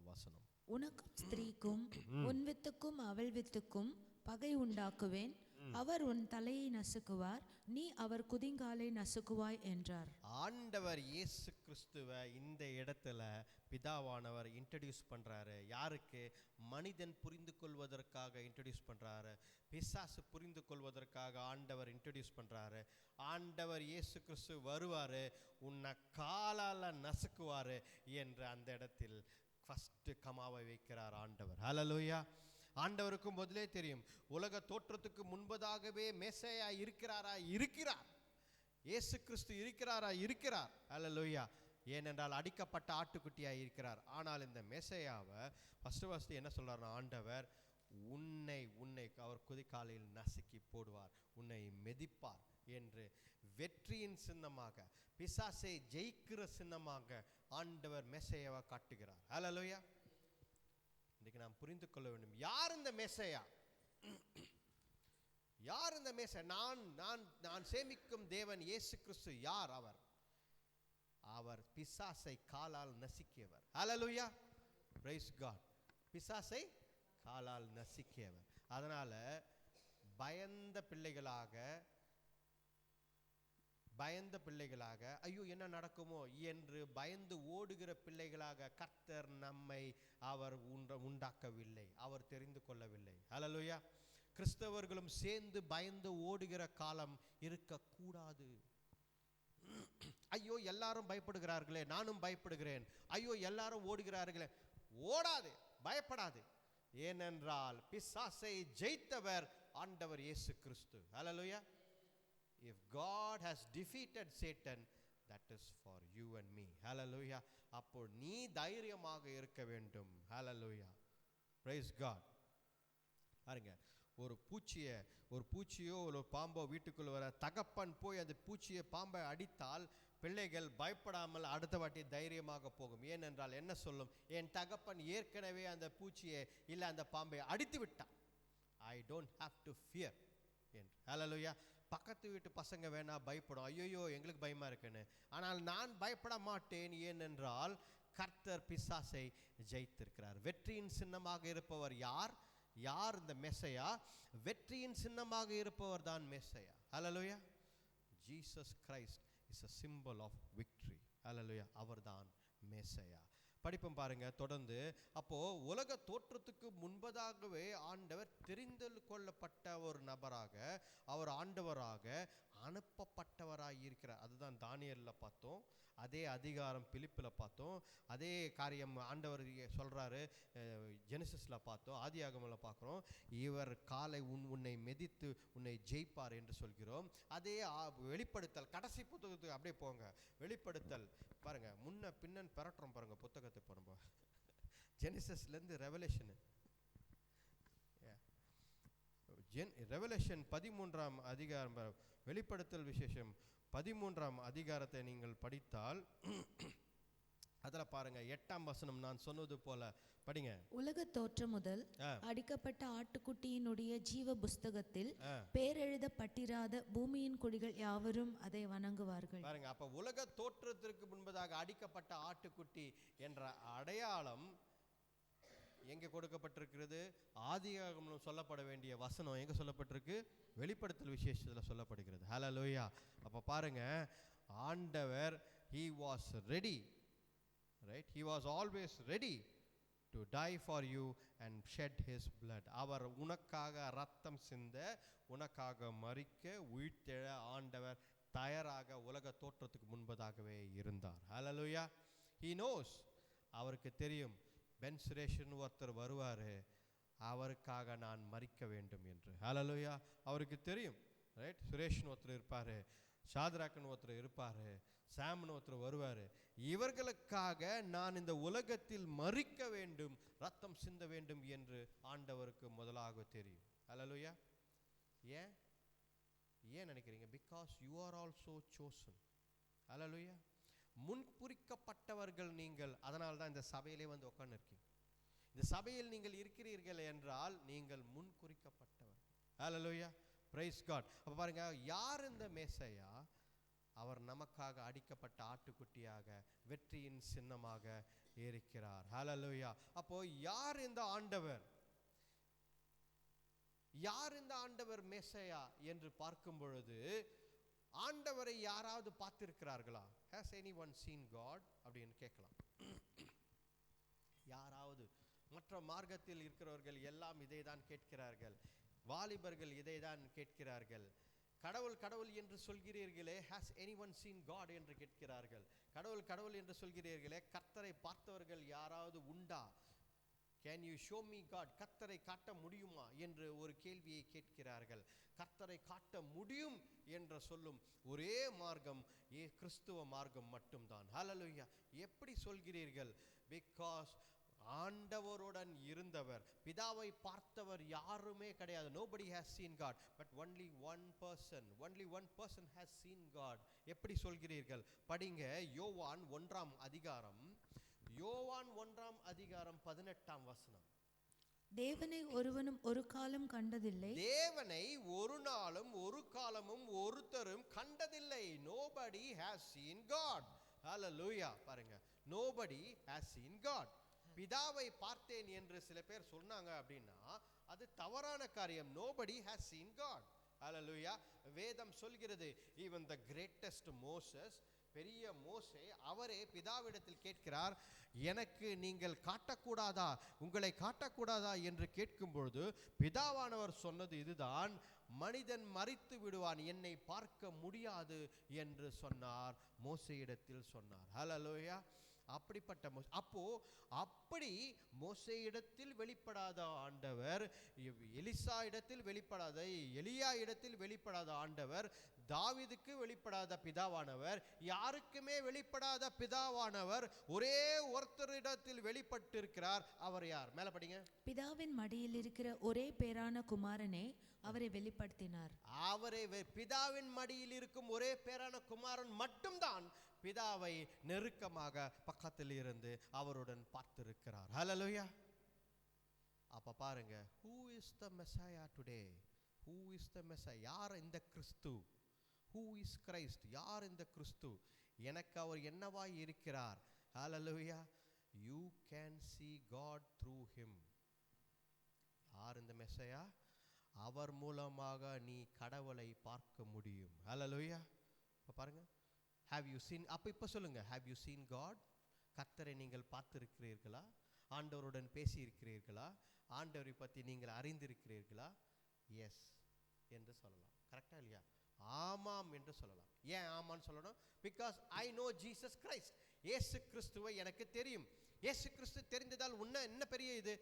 வசனம். உனக்கும் ஸ்திரீக்கும் உன் வித்துக்கும் அவள் வித்துக்கும் பகை உண்டாக்குவேன். அவர் உன் தலையை நசுக்குவார், நீ அவர் குதிங்காலை நசுக்குவாய் என்றார். ஆண்டவர் இயேசு கிறிஸ்துவை இந்த இடத்துல பிதாவானவர் இன்ட்ரடியூஸ் பண்றாரு. யாருக்கு? மனிதன் புரிந்து கொள்வதற்காக இன்ட்ரடியூஸ் பண்றாரு. பிசாசு புரிந்து கொள்வதற்காக ஆண்டவர் இன்ட்ரடியூஸ் பண்றாரு. ஆண்டவர் இயேசு கிறிஸ்து வருவாரு, உன்னை காலால நசுக்குவாரு என்று அந்த இடத்தில் ஃபர்ஸ்ட் கமாவை வைக்கிறார் ஆண்டவர். ஹல்லேலூயா. ஆண்டவருக்கு முதலே தெரியும், உலக தோற்றத்துக்கு முன்பதாகவே மெஸ்ஸையா இருக்கிறாரா? இருக்கிறார். இயேசு கிறிஸ்து இருக்கிறாரா? இருக்கிறார். ஹல்லேலூயா. ஏனென்றால் அடிக்கப்பட்ட ஆட்டுக்குட்டியாக இருக்கிறார். ஆனால் இந்த மெஸ்ஸையாவை ஃபர்ஸ்ட் என்ன சொல்றாருன்னா, ஆண்டவர் உன்னை அவர் குதிகாலையில் நசுக்கி போடுவார், உன்னை மெதிப்பார் என்று வெற்றியின் சின்னமாக, பிசாசை ஜெயிக்கிற சின்னமாக ஆண்டவர் மெஸ்ஸையாவை காட்டுகிறார். ஹல்லேலூயா. இன்னைக்கு நாம் புரிந்து கொள்ள வேண்டும், யார் இந்த மெஸ்ஸையா? யார் இந்த மெஸ்ஸையா? நான் சேமிக்கும் தேவன் இயேசு கிறிஸ்து. யார் அவர்? அவர் பிசாசை காலால் நசுக்கியவர். ஹல்லேலூயா. Praise God. பிசாசை காலால் நசுக்கியவர். அதனால பயந்த பிள்ளைகளாக ஐயோ என்ன நடக்குமோ என்று பயந்து ஓடுகிற பிள்ளைகளாக கர்த்தர் நம்மை அவர் உண்டாக்கவில்லை, அவர் தெரிந்து கொள்ளவில்லை. ஹல்லேலூயா. கிறிஸ்தவர்களும் சேர்ந்து பயந்து ஓடுகிற காலம் இருக்கக்கூடாது. ஐயோ எல்லாரும் பயப்படுகிறார்களே, நானும் பயப்படுகிறேன், ஐயோ எல்லாரும் ஓடுகிறார்களே, ஓடாது, பயப்படாது. ஏனென்றால் பிசாசை ஜெயித்தவர் ஆண்டவர் இயேசு கிறிஸ்து. ஹல்லேலூயா. If God has defeated Satan, that is for you and me. Hallelujah. அப்போ நீ தைரியமாக இருக்க வேண்டும். Hallelujah. Praise God. பாருங்க, ஒரு பூச்சியோ ஒரு பாம்போ வீட்டுக்குள்ள வர, தகப்பன் போய் அந்த பூச்சியை பாம்பை அடித்தால் பிள்ளைகள் பயப்படாமல் அடுத்த வாட்டி தைரியமாக போகும். ஏனென்றால் என்ன சொல்லும்? என் தகப்பன் ஏற்கனவே அந்த பூச்சியை இல்லை அந்த பாம்பை அடித்து விட்டான், I don't have to fear என்று. ஹல்லேலூயா. பக்கத்து வீட்டு பசங்க வேணா பயப்படும், ஐயோ எங்களுக்கு பயமா இருக்குன்னு. ஆனால் நான் பயப்பட மாட்டேன். ஏனென்றால் கர்த்தர் பிசாசை ஜெயித்திருக்கிறார். வெற்றியின் சின்னமாக இருப்பவர் யார்? இந்த மெஸ்ஸையா. வெற்றியின் சின்னமாக இருப்பவர் தான் Messiah. Hallelujah. Jesus Christ is a symbol of victory. ஹல்லேலூயா. அவர்தான் மெஸ்ஸையா. படிப்போம் பாருங்க தொடர்ந்து. அப்போ உலக தோற்றத்துக்கு முன்பதாகவே ஆண்டவர் தெரிந்து கொள்ளப்பட்ட ஒரு நபராக, அவர் ஆண்டவராக அனுப்பப்பட்டவராய் இருக்கிறார். அதுதான் தானியேல்ல பார்த்தோம், அதே அதிகாரம் பிலிப்பில் பார்த்தோம், அதே காரியம் ஆண்டவர் சொல்றாரு ஜெனசிஸ்ல பார்த்தோம், ஆதியாகமத்தில் பார்க்குறோம். இவர் காலை உன்னை மிதித்து உன்னை ஜெயிப்பார் என்று சொல்கிறோம். அதே வெளிப்படுத்தல் கடைசி புத்தகத்துக்கு அப்படியே போங்க. வெளிப்படுத்தல் பாருங்க, முன்ன பின்னன் பெறட்டுறோம் பாருங்க புத்தகத்தை போனோம். ஜெனசிஸ்லேருந்து ரெவலேஷன், ரெவலேஷன் 13ஆம் அதிகாரம், வெளிப்படுத்தல் விசேஷம் 13ஆம் அதிகாரத்தை நீங்கள் படித்தால் அதில் பாருங்க 8ஆம் வசனம், நான் சொன்னது போல படிங்க. உலக தோற்றம் முதல் அடிக்கப்பட்ட ஆட்டுக்குட்டியினுடைய ஜீவ புஸ்தகத்தில் பேரெழுதப்பட்டிராத பூமியின் குடிகள் யாவரும் அதை வணங்குவார்கள். பாருங்க, அப்ப உலக தோற்றத்திற்கு முன்பதாக அடிக்கப்பட்ட ஆட்டுக்குட்டி என்ற அடையாளம் எங்க கொடுக்கப்பட்டிருக்கிறது? ஆதியாகமம் சொல்லப்பட வேண்டிய வசனம் எங்க சொல்லப்பட்டிருக்கு? வெளிப்படுத்தல் விசேஷத்தில் சொல்லப்படுகிறது. ஹல்லேலூயா. அப்ப பாருங்க, ஆண்டவர் he was ready, right? He was always ready to die for you and shed his blood. அவர் உனக்காக ரத்தம் சிந்த, உனக்காக மரிக்க, உயிர்த்தெழ ஆண்டவர் தயாராக உலக தோற்றத்துக்கு முன்பதாகவே இருந்தார். ஹல்லேலூயா. he knows, அவருக்கு தெரியும் பென் சுரேஷன் ஒருத்தர் வருவார், அவருக்காக நான் மரிக்க வேண்டும் என்று. ஹல்லேலூயா. அவருக்கு தெரியும், ரைட்? சுரேஷன் ஒருத்தர் இருப்பார், ஷாத்ராக்னு ஒருத்தர் இருப்பார், சாம்னு ஒருத்தர் வருவார், இவர்களுக்காக நான் இந்த உலகத்தில் மரிக்க வேண்டும், ரத்தம் சிந்த வேண்டும் என்று ஆண்டவருக்கு முதலாக தெரியும். ஹல்லேலூயா. ஏன் ஏன் நினைக்கிறீங்க? Because you are also chosen. Hallelujah. முன்குறிக்கப்பட்டவர்கள் நீங்கள். அதனால தான் இந்த சபையிலே வந்து உட்கார்ந்திருக்கீங்க. இந்த சபையில் நீங்கள் இருக்கிறீர்கள் என்றால் நீங்கள் முன்குறிக்கப்பட்டவர். ஹல்லேலூயா. Praise God. அப்ப பாருங்க, யார் இந்த மேசையா? அவர் நமக்காக அடிக்கப்பட்ட ஆட்டுக்குட்டியாக வெற்றியின் சின்னமாக இருக்கிறார். ஹல்லேலூயா. அப்போ யார் இந்த ஆண்டவர்? யார் இந்த ஆண்டவர் மேசையா என்று பார்க்கும் பொழுது, ஆண்டவரை யாராவது பார்த்திருக்கிறார்களா? Has anyone seen God அப்படின்னு கேட்கலாம். யாராவது? மற்ற மார்க்கத்தில் இருக்கிறவர்கள் எல்லாம் இதை தான் கேட்கிறார்கள், வாலிபர்கள் இதை தான் கேட்கிறார்கள். கடவுள் கடவுள் என்று சொல்கிறீர்களே, has anyone seen God என்று கேட்கிறார்கள். கடவுள் கடவுள் என்று சொல்கிறீர்களே, கர்த்தரை பார்த்தவர்கள் யாராவது உண்டா? Can you show me God? கர்த்தரை காட்ட முடியுமா என்று ஒரு கேள்வியை கேட்கிறார்கள். கர்த்தரை காட்ட முடியும் என்று சொல்லும் ஒரே மார்க்கம் கிறிஸ்துவ மார்க்கம் மட்டும்தான். ஹல்லேலூயா. எப்படி சொல்கிறீர்கள்? பிகாஸ் ஆண்டவருடன் இருந்தவர், பிதாவை பார்த்தவர் யாருமே கிடையாது. nobody has seen God, but only one person has seen God. எப்படி சொல்கிறீர்கள்? படிங்க யோவான் 1ஆம் அதிகாரம், யோவான் 1ஆம் அதிகாரம் 18ஆம் வசனம். தேவனை ஒருவனும் ஒரு காலம் கண்டதில்லை. தேவனை ஒரு நாளும் ஒரு காலமும் ஒருத்தரும் கண்டதில்லை. nobody has seen God. hallelujah. பாருங்க, nobody has seen God. பிதாவை பார்த்தேன் என்று சில பேர் சொன்னாங்க அப்படின்னா அது தவறான காரியம். nobody has seen God. hallelujah. வேதம் சொல்கிறது, even the greatest Moses, பெரிய மோசே, அவரே பிதாவிடத்தில் கேட்கிறார், எனக்கு நீங்கள் காட்டக்கூடாதா, உங்களை காட்டக்கூடாதா என்று கேட்கும் பொழுது பிதாவானவர் சொன்னது இதுதான், மனிதன் மரித்து விடுவான், என்னை பார்க்க முடியாது என்று சொன்னார். மோசேயிடத்தில் சொன்னார். ஹல்லேலூயா. அப்படிப்பட்ட அப்போ அப்படி மோசேயிடத்தில் வெளிப்படாத ஆண்டவர், எலிசா இடத்தில் வெளிப்படாத, எலியா இடத்தில் வெளிப்படாத ஆண்டவர், தாவீதுக்கு வெளிப்படாத பிதாவானவர், யாருக்குமே வெளிப்படாத பிதாவானவர் ஒரே ஒருத்தரிடத்தில் வெளிப்பட்டிருக்கிறார். அவர் யார்? மேல படிங்க. பிதாவின் மடியில் இருக்கிற ஒரே பேரான குமாரனே அவரை வெளிப்படுத்தினார். அவரை பிதாவின் மடியில் இருக்கும் ஒரே பேரான குமாரன் மட்டும்தான் பிதாவை நெருக்கமாக பக்கத்தில் இருந்து அவருடன் பார்த்திருக்கிறார். ஹல்லேலூயா. அப்ப பாருங்க, who is the Messiah today? Who is the Messiah? யார் இந்த கிறிஸ்து? Who is Christ? யார் இந்த கிறிஸ்து? எனக்கு அவர் என்னவாய் இருக்கிறார்? ஹல்லேலூயா. You can see God through him. யார் இந்த மெஸ்ஸையா? அவர் மூலமாக நீ கடவுளை பார்க்க முடியும். ஹல்லேலூயா. பாருங்க, have you seen, அப்ப இப்ப சொல்லுங்க, have you seen God? கர்த்தரை நீங்கள் பார்த்திருக்கிறீர்களா? ஆண்டவருடன் பேசி இருக்கிறீர்களா? ஆண்டவரை பற்றி நீங்கள் அறிந்திருக்கிறீர்களா? எஸ் என்று சொல்லலாம். கரெக்டா இல்லையா? ஆமாம் என்று சொல்லலாம். ஏன் ஆமான்னு சொல்லணும்? Because I know Jesus Christ. இயேசு கிறிஸ்துவை எனக்கு தெரியும். இயேசு கிறிஸ்து தெரிந்ததால் என்ன பெரிய இது?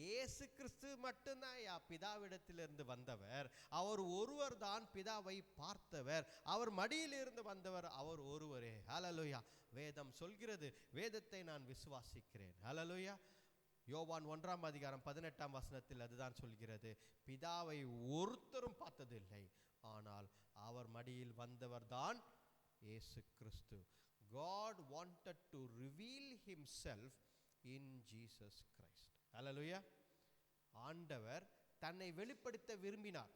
இயேசு கிறிஸ்து மட்டும்தான் பிதாவிடத்திலிருந்து வந்தவர். அவர் ஒருவர் தான் பிதாவை பார்த்தவர். அவர் மடியிலிருந்து வந்தவர் அவர் ஒருவரே. ஹல்லேலூயா. வேதம் சொல்கிறது, வேதத்தை நான் விசுவாசிக்கிறேன். ஹல்லேலூயா. யோவான் 1:18 அதுதான் சொல்கிறது. பிதாவை ஒருத்தரும் பார்த்ததில்லை, ஆனால் அவர் மடியில் வந்தவர் தான் இயேசு கிறிஸ்து. God wanted to reveal himself in Jesus Christ. Hallelujah. ஆண்டவர் தன்னை வெளிப்படுத்த விரும்பினார்.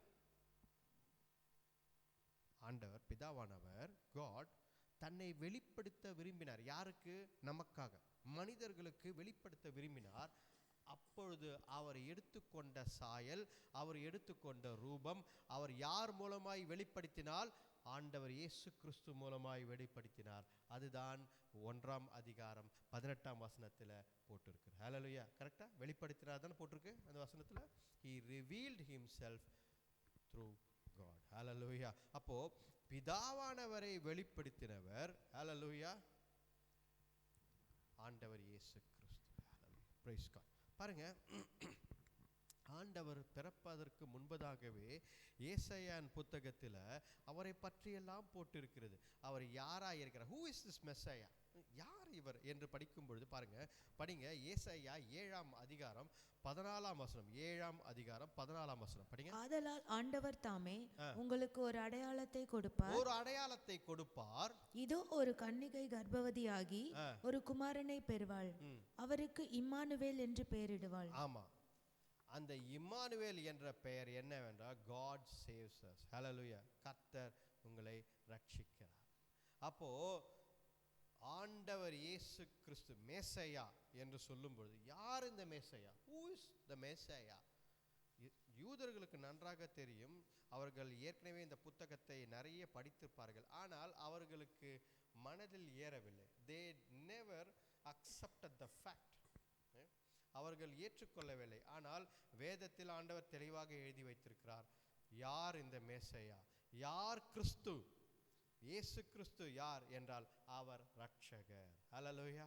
ஆண்டவர் பிதாவானவர் God தன்னை வெளிப்படுத்த விரும்பினார். யாருக்கு? நமக்காக, மனிதர்களுக்கு வெளிப்படுத்த விரும்பினார். அப்பொழுது அவர் எடுத்துக்கொண்ட சாயல், அவர் எடுத்துக்கொண்ட ரூபம், அவர் யார் மூலமாய் வெளிப்படுத்தினால்? ஆண்டவர் இயேசு கிறிஸ்து மூலமாய் வெளிப்படுத்தினார். அதுதான் 1:18 போட்டிருக்கு. ஹல்லேலூயா. கரெக்டா? வெளிப்படுத்தினார் தான் போட்டிருக்கு அந்த வசனத்துல. He revealed himself through God. ஹல்லேலூயா. அப்போ பிதாவானவரை வெளிப்படுத்தினவர், ஹல்லேலூயா, ஆண்டவர் இயேசு கிறிஸ்து. ஹல்லேலூயா. Praise God. பாருங்க, ஆண்டவர் பிறப்பதற்கு முன்பதாகவே ஏசாயாவின் புத்தகத்தில் அவரை பற்றியெல்லாம் போட்டிருக்கிறது. அவர் யாராக இருக்கிறார்? Who is this Messiah? யார் இவர் என்று படிக்கும் பொழுது பாருங்க, படிங்க ஏசாயா 7:14. 7:14 படிங்க. ஆதலால் ஆண்டவர் தாமே உங்களுக்கு ஒரு அடையாளத்தை கொடுப்பார். ஒரு அடையாளத்தை கொடுப்பார். இதோ ஒரு கன்னிகை கர்ப்பவதியாகி ஒரு குமாரனை பெறுவாள், அவருக்கு இம்மானுவேல் என்று பெயரிடுவாள். ஆமா, அந்த இம்மானுவேல் என்ற பெயர் என்னவென்றால் God saves us. ஹல்லேலூயா. கர்த்தர் உங்களை ரட்சிக்கிறார். அப்போ ஆண்டவர் இயேசு கிறிஸ்து மேசையா என்று சொல்லும் பொழுது, யார் இந்த மேசையா? Who is the Messiah? யூதர்களுக்கு நன்றாக தெரியும். அவர்கள் ஏற்கனவே இந்த புத்தகத்தை நிறைய படித்திருப்பார்கள். ஆனால் அவர்களுக்கு மனதில் ஏறவில்லை. They never accepted the fact. அவர்கள் ஏற்றுக்கொள்ளவில்லை. ஆனால் வேதத்தில் ஆண்டவர் தெளிவாக எழுதி வைத்திருக்கிறார். யார் இந்த மேசையா? யார் கிறிஸ்து? இயேசு கிறிஸ்து யார் என்றால் அவர் ரட்சகர். ஹல்லேலூயா.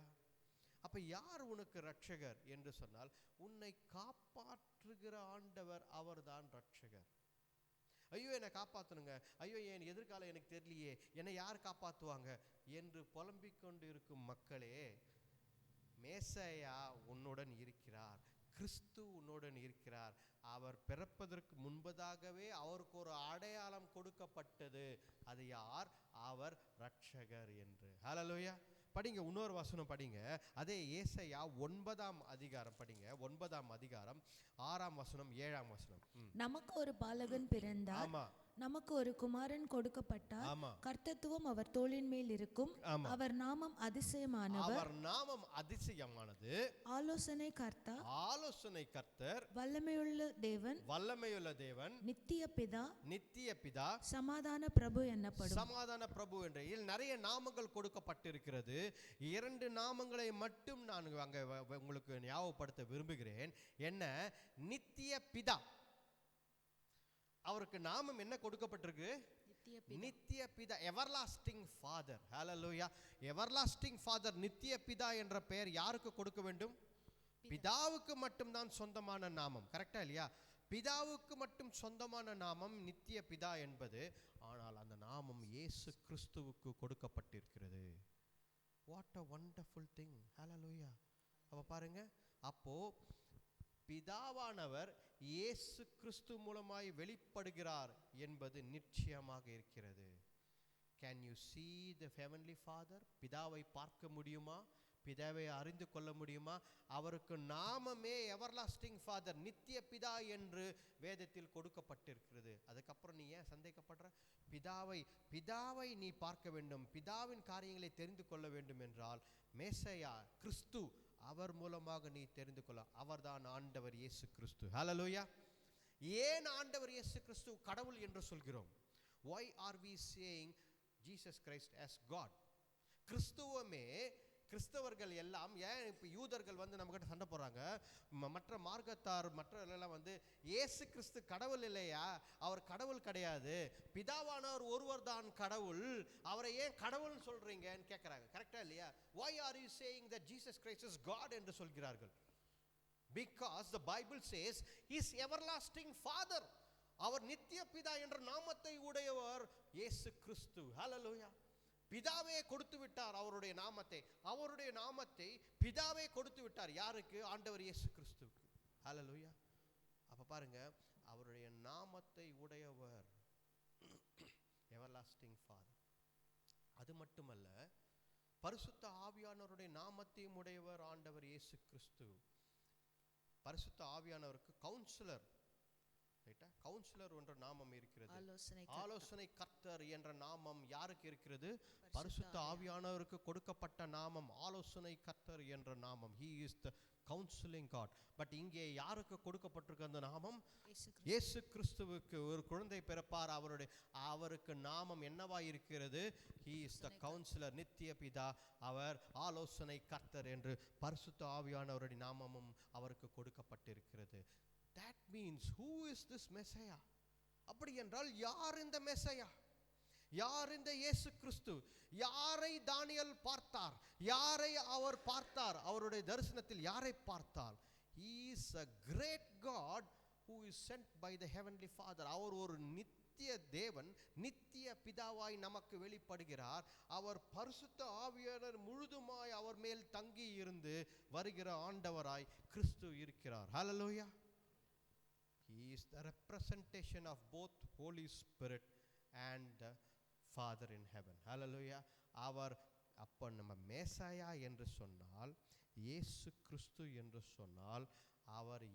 அப்ப யார் உனக்கு ரட்சகர் என்று சொன்னால், உன்னை காப்பாற்றுகிற ஆண்டவர் அவர்தான் ரட்சகர். ஐயோ என்னை காப்பாற்றணுங்க, ஐயோ என் எதிர்காலம் எனக்கு தெரியலையே, என்னை யார் காப்பாற்றுவாங்க என்று புலம்பிக் கொண்டு இருக்கும் மக்களே, மேசையா உன்னுடன் இருக்கிறார். கிறிஸ்து உன்னுடன் இருக்கிறார். அவர் பிறப்பதற்கு முன்பதாகவே அவருக்கு ஒரு அடையாளம் கொடுக்கப்பட்டது. அது யார்? அவர் ரட்சகர் என்று. ஹல்லேலூயா. படிங்க, இன்னொரு வசனம் படிங்க. அதே ஏசாயா 9:00 படிங்க. 9:6 நமக்கு ஒரு பாலகன் பிறந்தார், ஆமா, நமக்கு ஒரு குமாரன் கொடுக்கப்பட்டார், கர்த்தத்துவம் அவர் தோளின் மேல் இருக்கும், அவர் நாமம் அதிசயமானவர், அவர் நாமம் அதிசயமானது, ஆலோசனை கர்த்தா, ஆலோசனை கர்த்தர், வல்லமையுள்ள தேவன், வல்லமையுள்ள தேவன், நித்திய பிதா, நித்திய பிதா, சமாதான பிரபு என்னப்படும். சமாதான பிரபு என்ற நிறைய நாமங்கள் கொடுக்கப்பட்டிருக்கிறது. 2 நாமங்களை மட்டும் நான் அங்க உங்களுக்கு ஞாபகப்படுத்த விரும்புகிறேன். என்ன? நித்திய பிதா. அவருக்கு நாமம் என்ன கொடுக்கப்பட்டிருக்கு? நித்திய பிதா, எவர்லாஸ்டிங் ஃபாதர். ஹல்லேலூயா. எவர்லாஸ்டிங் ஃபாதர், நித்திய பிதா என்ற பெயர் யாருக்கு கொடுக்க வேண்டும்? பிதாவுக்கு மட்டும்தான் சொந்தமான நாமம். கரெக்டா இல்லையா? பிதாவுக்கு மட்டும் சொந்தமான நாமம் நித்திய பிதா என்பது. ஆனால் அந்த நாமம் இயேசு கிறிஸ்துவுக்கு கொடுக்கப்பட்டிருக்கிறது. What a wonderful thing. ஹல்லேலூயா. அப்ப பாருங்க, அப்போ பிதாவானவர் இயேசு கிறிஸ்து மூலமாய் வெளிப்படுகிறார் என்பது நிச்சயமாக இருக்கிறது. Can you see the heavenly Father? பிதாவை பார்க்க முடியுமா? பிதாவை அறிந்து கொள்ள முடியுமா? அவருக்கு நாமமே எவர்லாஸ்டிங் ஃபாதர், நித்திய பிதா என்று வேதத்தில் கொடுக்கப்பட்டிருக்கிறது. அதுக்கப்புறம் நீ ஏன் சந்தேகப்படுற? பிதாவை நீ பார்க்க வேண்டும், பிதாவின் காரியங்களை தெரிந்து கொள்ள வேண்டும் என்றால் மேசையா கிறிஸ்து, அவர் மூலமாக நீ தெரிந்து கொள்ள. அவர்தான் ஆண்டவர் இயேசு கிறிஸ்து. ஹல்லேலூயா. ஏன் ஆண்டவர் இயேசு கிறிஸ்து கடவுள் என்று சொல்கிறோம்? Why are we saying Jesus Christ as God? கிறிஸ்துவமே கிறிஸ்தவர்கள் எல்லாம் ஏன் இப்போ யூதர்கள் வந்து நம்மகிட்ட சண்டை போடுறாங்க, மற்ற மார்க்கத்தார் மற்றவர்களெல்லாம் வந்து இயேசு கிறிஸ்து கடவுள் இல்லையா, அவர் கடவுள் கிடையாது, பிதாவானவர் ஒருவர் தான் கடவுள், அவரை ஏன் கடவுள்னு சொல்றீங்கன்னு கேட்குறாங்க. கரெக்டா இல்லையா? why are you saying that Jesus Christ is God என்று சொல்கிறார்கள்? because the Bible says he is everlasting father, அவர் நித்திய பிதா என்ற நாமத்தை உடையவர் இயேசு கிறிஸ்து. ஹல்லேலூயா. பிதாவே கொடுத்து விட்டார் அவருடைய நாமத்தை பிதாவே கொடுத்து விட்டார். யாருக்கு? ஆண்டவர் இயேசு கிறிஸ்துவுக்கு. ஹல்லேலூயா. அப்ப பாருங்க, அவருடைய நாமத்தை உடையவர் எவர்லாஸ்டிங் ஃபாதர். அது மட்டுமல்ல, பரிசுத்த ஆவியானவருடைய நாமத்தையும் உடையவர் ஆண்டவர் இயேசு கிறிஸ்து. பரிசுத்த ஆவியானவருக்கு கவுன்சிலர், கவுன்சிலர் என்ற நாமம் இருக்கிறது. ஆலோசனை கர்த்தர் என்ற நாமம் யாருக்கு இருக்கிறது? பரிசுத்த ஆவியானவருக்கு கொடுக்கப்பட்ட நாமம் ஆலோசனை கர்த்தர் என்ற நாமம். he is the counseling God. But இங்கே யாருக்கு கொடுக்கப்பட்டிருக்க அந்த நாமம்? இயேசு கிறிஸ்துவுக்கு ஒரு குழந்தை பிறப்பார், அவருக்கு நாமம் என்னவாய் இருக்கிறது? he is the counselor, நித்திய பிதா, அவர் ஆலோசனை கர்த்தர் என்று பரிசுத்த ஆவியானவருடைய நாமமும் அவருக்கு கொடுக்கப்பட்டிருக்கிறது. That means who is this Messiah? அப்படி என்றால் யார் இந்த மெசையா? யார் இந்த இயேசு கிறிஸ்து? யாரை தானியேல் பார்த்தார்? யாரை அவர் பார்த்தார்? அவருடைய தரிசனத்தில் யாரை பார்த்தார்? He is a great God who is sent by the heavenly Father. அவர் ஒரு நித்திய தேவன், நித்திய பிதாவாய் நமக்கு வெளிப்படுகிறார். அவர் பரிசுத்த ஆவியானவர் முழுதுமாய் அவர் மேல் தங்கி இருந்து வருகிற ஆண்டவராய் கிறிஸ்து இருக்கிறார். ஹல்லேலூயா. He is the representation of both Holy Spirit and Father in heaven. Hallelujah. அவர் அப்போ நம்ம மேசாயா என்று சொன்னால், இயேசு கிறிஸ்து என்று சொன்னால், அவர்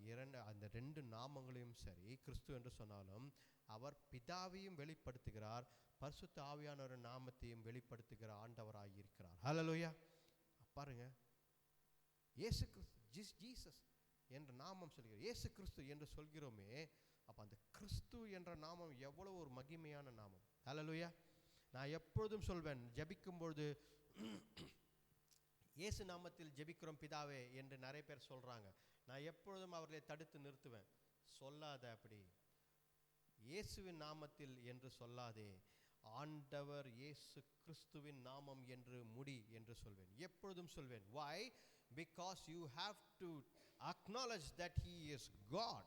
அந்த ரெண்டு நாமங்களையும் சரி, கிறிஸ்து என்று சொன்னாலும் அவர் பிதாவையும் வெளிப்படுத்துகிறார், பரிசுத்த ஆவியானவர் நாமத்தையும் வெளிப்படுத்துகிற ஆண்டவராய் இருக்கிறார். ஹல்லேலூயா. பாருங்க, இயேசு கிறிஸ்து, ஜீசஸ் என்ற நாமம் சொல்கிறோம், இயேசு கிறிஸ்து என்று சொல்கிறோமே, அப்போ அந்த கிறிஸ்து என்ற நாமம் எவ்வளவு ஒரு மகிமையான நாமம். ஹல்லேலூயா. நான் எப்பொழுதும் சொல்வேன், ஜெபிக்கும் பொழுது இயேசு நாமத்தில் ஜெபிக்கிறோம் பிதாவே என்று நிறைய பேர் சொல்றாங்க. நான் எப்பொழுதும் அவர்களை தடுத்து நிறுத்துவேன். சொல்லாத, அப்படி இயேசுவின் நாமத்தில் என்று சொல்லாதே, ஆண்டவர் இயேசு கிறிஸ்துவின் நாமம் என்று முடி என்று சொல்வேன், எப்பொழுதும் சொல்வேன். why? because you have to acknowledge that he is God.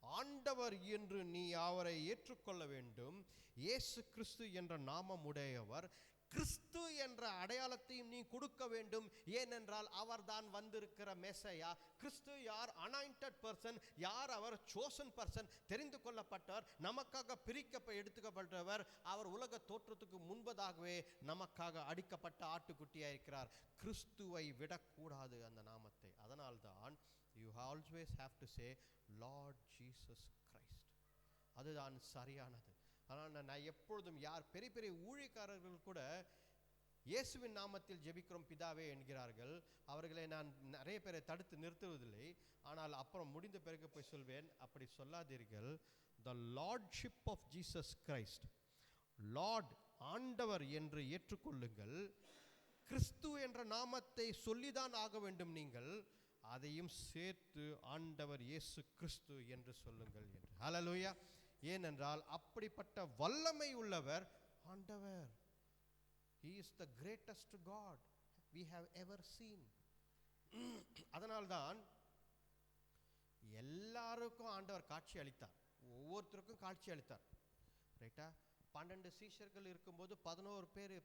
ஆண்டவர் என்று நீ அவரை ஏற்றுக்கொள்ள வேண்டும். இயேசு கிறிஸ்து என்ற நாமம் உடையவர், கிறிஸ்து என்ற அடையாளத்தையும் நீ கொடுக்க வேண்டும். ஏனென்றால் அவர் தான் வந்திருக்கிற மெசையா. கிறிஸ்து யார்? Anointed person. யார் அவர்? சோசன் பர்சன், தெரிந்து கொள்ளப்பட்டவர், நமக்காக எடுத்துக்கப்பட்டவர். அவர் உலக தோற்றத்துக்கு முன்பதாகவே நமக்காக அடிக்கப்பட்ட ஆட்டுக்குட்டியாக இருக்கிறார். கிறிஸ்துவை விடக்கூடாது அந்த நாமத்தை. அதனால்தான் you always have to say Lord Jesus Christ. அதுதான் சரியானது. ஆனால் நான் எப்பொழுதும், யார் பெரிய பெரிய ஊழியக்காரர்கள் கூட இயேசுவின் நாமத்தில் ஜெபிக்கிறோம் பிதாவே என்கிறார்கள். அவர்களை நான் நிறைய பேரை தடுத்து நிறுத்துவதில்லை. ஆனால் அப்புறம் முடிந்த பிறகு போய் சொல்வேன், அப்படி சொல்லாதீர்கள். the lordship of Jesus Christ, Lord, ஆண்டவர் என்று ஏற்றுக்கொள்ளுங்கள். கிறிஸ்து என்ற நாமத்தை சொல்லிதான் ஆக வேண்டும் நீங்கள், அதையும் சேர்த்து ஆண்டவர் இயேசு கிறிஸ்து என்று சொல்லுங்கள் என்று. ஹல்லேலூயா. ஏனென்றால் அப்படிப்பட்ட வல்லமை உள்ளவர் ஆண்டவர். He is the greatest God we have ever seen. அதனால்தான் எல்லாருக்கும் ஆண்டவர் காட்சி அளித்தார், ஒவ்வொருத்தருக்கும் காட்சி அளித்தார். ரைட்டா? 12 சீஷர்கள் இருக்கும்போது 11 பேர்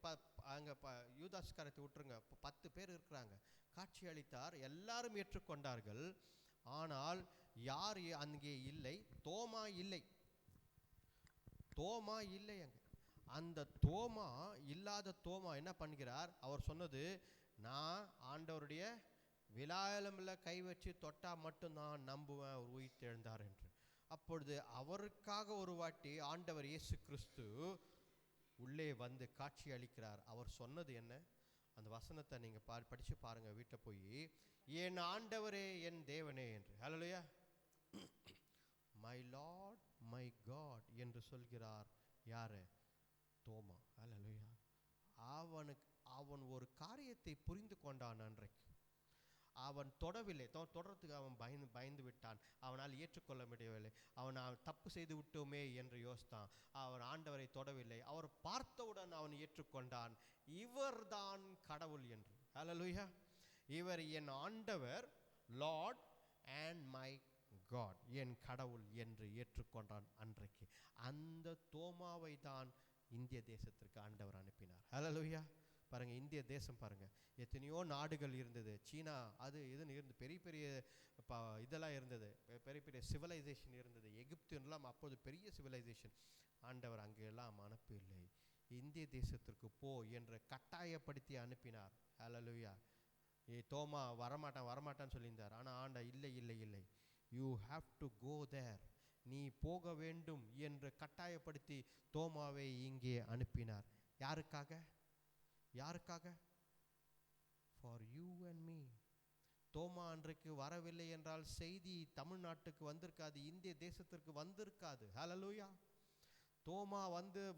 அங்கே யூதாஸ்காரத்தை விட்டுருங்க, 10 பேர் இருக்கிறாங்க. காட்சி அளித்தார், எல்லாரும் ஏற்றுக்கொண்டார்கள். ஆனால் யார் அங்கே இல்லை? தோமா இல்லை. தோமா இல்லை அங்கே. அந்த தோமா இல்லாத தோமா என்ன பண்ணுகிறார்? அவர் சொன்னது, நான் ஆண்டவருடைய விலாயலமில் கை வச்சு தொட்டா மட்டும்தான் நம்புவேன் அவர் உயிர் தெழுந்தார் என்று. அப்பொழுது அவருக்காக ஒரு வாட்டி ஆண்டவர் இயேசு கிறிஸ்து உள்ளே வந்து காட்சி அளிக்கிறார். அவர் சொன்னது என்ன? அந்த வசனத்தை நீங்க படிச்சு பாருங்க வீட்டில் போய். என் ஆண்டவரே, என் தேவனே என்று. ஹல்லேலூயா. மை லார்ட் மை காட் என்று சொல்கிறார். யாரு? தோமா. ஹல்லேலூயா. அவன் ஒரு காரியத்தை புரிந்து கொண்டான். அன்றைக்கு அவன் தொடவில்லை, தொடர்றதுக்கு அவன் பயந்து விட்டான். அவனால் ஏற்றுக்கொள்ள முடியவில்லை. அவன் தப்பு செய்து விட்டோமே என்று யோசித்தான். அவன் ஆண்டவரை தொடவில்லை. அவர் பார்த்தவுடன் அவன் ஏற்றுக்கொண்டான், இவர்தான் கடவுள் என்று. ஹல்லேலூயா. இவர் என் ஆண்டவர், லார்ட் அண்ட் மை காட், என் கடவுள் என்று ஏற்றுக்கொண்டான். அன்றைக்கு அந்த தோமாவை தான் இந்திய தேசத்திற்கு ஆண்டவர் அனுப்பினார். ஹல்லேலூயா. பாருங்கள், இந்திய தேசம் பாருங்கள், எத்தனையோ நாடுகள் இருந்தது. சீனா அது இதுன்னு இருந்து பெரிய பெரிய இதெல்லாம் இருந்தது, பெரிய பெரிய சிவிலைசேஷன் இருந்தது. எகிப்துலாம் அப்போது பெரிய சிவிலைசேஷன். ஆண்டவர் அங்கெல்லாம் அனுப்பவில்லை. இந்திய தேசத்திற்கு போ என்று கட்டாயப்படுத்தி அனுப்பினார். ஹல்லேலூயா. தோமா வரமாட்டான்னு சொல்லியிருந்தார். ஆனால் ஆண்டவர் இல்லை, you have to go there, நீ போக வேண்டும் என்று கட்டாயப்படுத்தி தோமாவை இங்கே அனுப்பினார். யாருக்காக? For you and me. தோமா அன்றைக்கு வரவில்லை என்றால் செய்தி தமிழ்நாட்டுக்கு வந்திருக்காது, இந்திய தேசத்திற்கு வந்திருக்காது. ஹல்லேலூயா. தோமா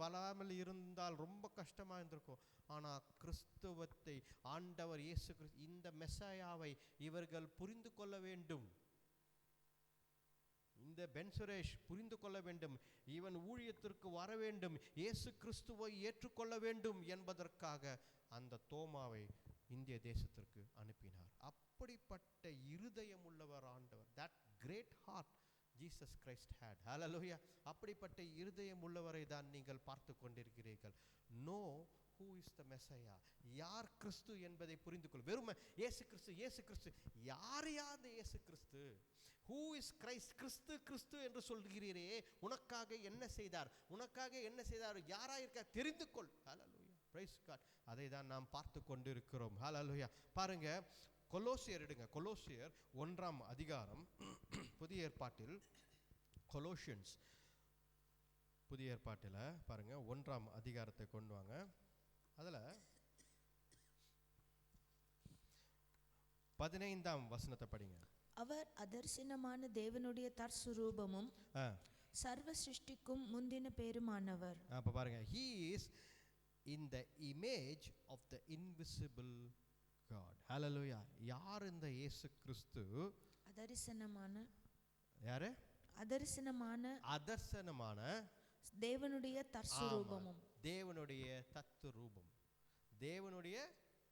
வராமல் இருந்தால் ரொம்ப கஷ்டமாக இருந்திருக்கும். ஆனால் கிறிஸ்துவத்தை, ஆண்டவர் இயேசு கிறிஸ்து, இந்த மெசாயாவை இவர்கள் புரிந்து கொள்ள வேண்டும். இந்த பென்சுரேஷ் புரிந்து கொள்ள வேண்டும். இவன் ஊழியத்திற்கு வர வேண்டும், இயேசு கிறிஸ்துவை ஏற்றுக்கொள்ள வேண்டும் என்பதற்காக அந்த தோமாவை இந்திய தேசத்திற்கு அனுப்பினார். அப்படிப்பட்ட இருதயம் உள்ளவர் ஆண்டவர். That great heart Jesus Christ had. Hallelujah. அப்படிப்பட்ட இருதயம் உள்ளவரை தான் நீங்கள் பார்த்து கொண்டிருக்கிறீர்கள். Know who is the Messiah, யார் கிறிஸ்து என்பதை புரிந்து கொள். வெறும் இயேசு கிறிஸ்து யார் இயேசு கிறிஸ்து? who is Christ? கிறிஸ்து என்று சொல்கிறீரே, உனக்காக என்ன செய்தார், யாரா இருக்க தெரிந்து கொள். ஹல்லேலூயா. Praise God. அதை தான் நாம் பார்த்து கொண்டிருக்கிறோம். ஹல்லேலூயா. பாருங்க, கொலோசியர் எடுங்க. கொலோசியர் 1ஆம் அதிகாரம், புதிய ஏற்பாட்டில் கொலோசியன்ஸ் புதிய ஏற்பாட்டில் பாருங்க 1ஆம் அதிகாரத்தை கொண்டு வாங்க. அதில் 15ஆம் வசனத்தை படிங்க. அவர் அதர்சனமான தேவனுடைய தற்சுரூபமும் சர்வ சிருஷ்டிக்கும் முந்தின பேருமானவர். அப்போ பாருங்க, he is in the image of the invisible God. Hallelujah. யார் இந்த இயேசு கிறிஸ்து? யாரு? அதர்சனமான தேவனுடைய தற்சுரூபமும். தேவனுடைய தத்துரூபம், தேவனுடைய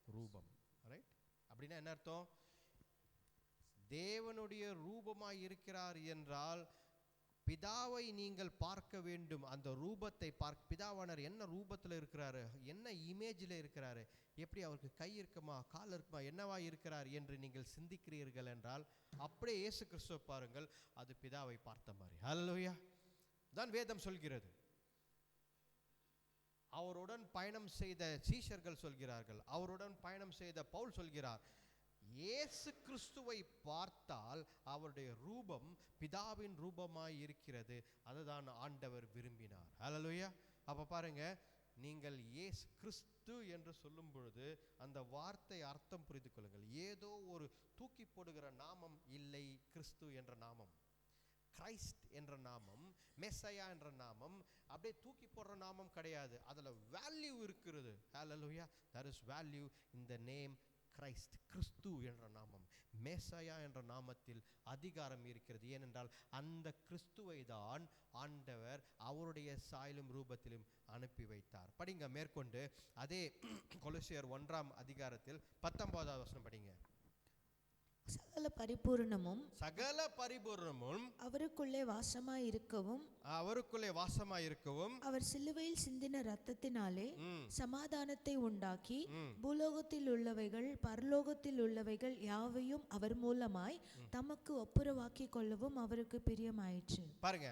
ரூபம். ரைட்? அப்படின்னா என்ன அர்த்தம்? தேவனுடைய ரூபமாய் இருக்கிறார் என்றால் பிதாவை நீங்கள் பார்க்க வேண்டும். அந்த ரூபத்தை பிதாவானர் என்ன ரூபத்தில் இருக்கிறாரு, என்ன இமேஜில் இருக்கிறாரு, எப்படி அவருக்கு கை இருக்குமா, கால் இருக்குமா, என்னவா இருக்கிறார் என்று நீங்கள் சிந்திக்கிறீர்கள் என்றால் அப்படியே இயேசு கிறிஸ்துவை பாருங்கள், அது பிதாவை பார்த்த மாதிரி. ஹல்லேலூயா. தான் வேதம் சொல்கிறது. அவருடன் பயணம் செய்த சீஷர்கள் சொல்கிறார்கள், அவருடன் பயணம் செய்த பவுல் சொல்கிறார், இயேசு கிறிஸ்துவை பார்த்தால் அவருடைய ரூபம் பிதாவின் ரூபமாய் இருக்கிறது. அதுதான் ஆண்டவர் விரும்பினார். ஹல்லேலூயா. அப்ப பாருங்க, நீங்கள் இயேசு கிறிஸ்து என்று சொல்லும் பொழுது அந்த வார்த்தை அர்த்தம் புரிந்து கொள்ளுங்கள். ஏதோ ஒரு தூக்கி போடுகிற நாமம் இல்லை. கிறிஸ்து என்ற நாமம், கிரைஸ்ட் என்ற நாமம், மெஸ்ஸையா என்ற நாமம் அப்படியே தூக்கி போடுற நாமம் கிடையாது. அதுல வேல்யூ இருக்கிறது. Hallelujah. there is value in the name Christ. கிறிஸ்து என்ற நாமம், மேசாயா என்ற நாமத்தில் அதிகாரம் இருக்கிறது. ஏனென்றால் அந்த கிறிஸ்துவை தான் ஆண்டவர் அவருடைய சாயலும் ரூபத்திலும் அனுப்பி வைத்தார். படிங்க மேற்கொண்டு அதே கொலோசியர் 1ஆம் அதிகாரத்தில் 19வது வசனம் படிங்க. சகல பரிபூரணமும் அவருக்குள்ளே வாசமாயிருக்கவும் அவர் சிலுவையில் சிந்தின இரத்தத்தினாலே சமாதானத்தை உண்டாக்கி பூலோகத்தில் உள்ளவைகள் பரலோகத்தில் உள்ளவைகள் யாவையும் அவர் மூலமாய் தமக்கு ஒப்புரவாக்கி கொள்ளவும் அவருக்கு பிரியமாயிற்று. பாருங்க,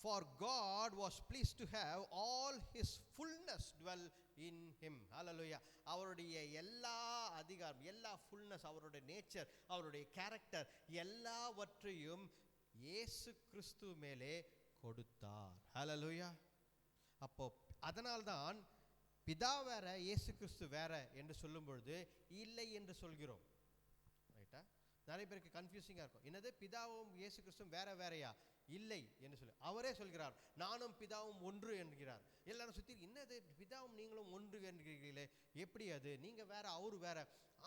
for God was pleased to have all his fullness dwell in him. Hallelujah. அவருடைய எல்லா அதிகாரம், எல்லா fullness, அவருடைய நேச்சர், அவருடைய கேரக்டர் எல்லாவற்றையும் இயேசு கிறிஸ்து மேலே கொடுத்தார். Hallelujah. அப்போ அதனால்தான் பிதா வேற இயேசு கிறிஸ்து வேற என்று சொல்லும் பொழுது இல்லை என்று சொல்கிறோம். ரைட்டா? நிறைய பேருக்கு கன்ஃபியூசிங்காக இருக்கும். என்னது பிதாவும் இயேசு கிறிஸ்துவும் வேற வேறையா? இல்லை என்று சொல்லி அவரே சொல்கிறார், நானும் பிதாவும் ஒன்று என்கிறார். எல்லாரும் சுற்றி என்னது பிதாவும் நீங்களும் ஒன்று என்கிறீர்களே, எப்படி அது? நீங்கள் வேற அவரு வேற.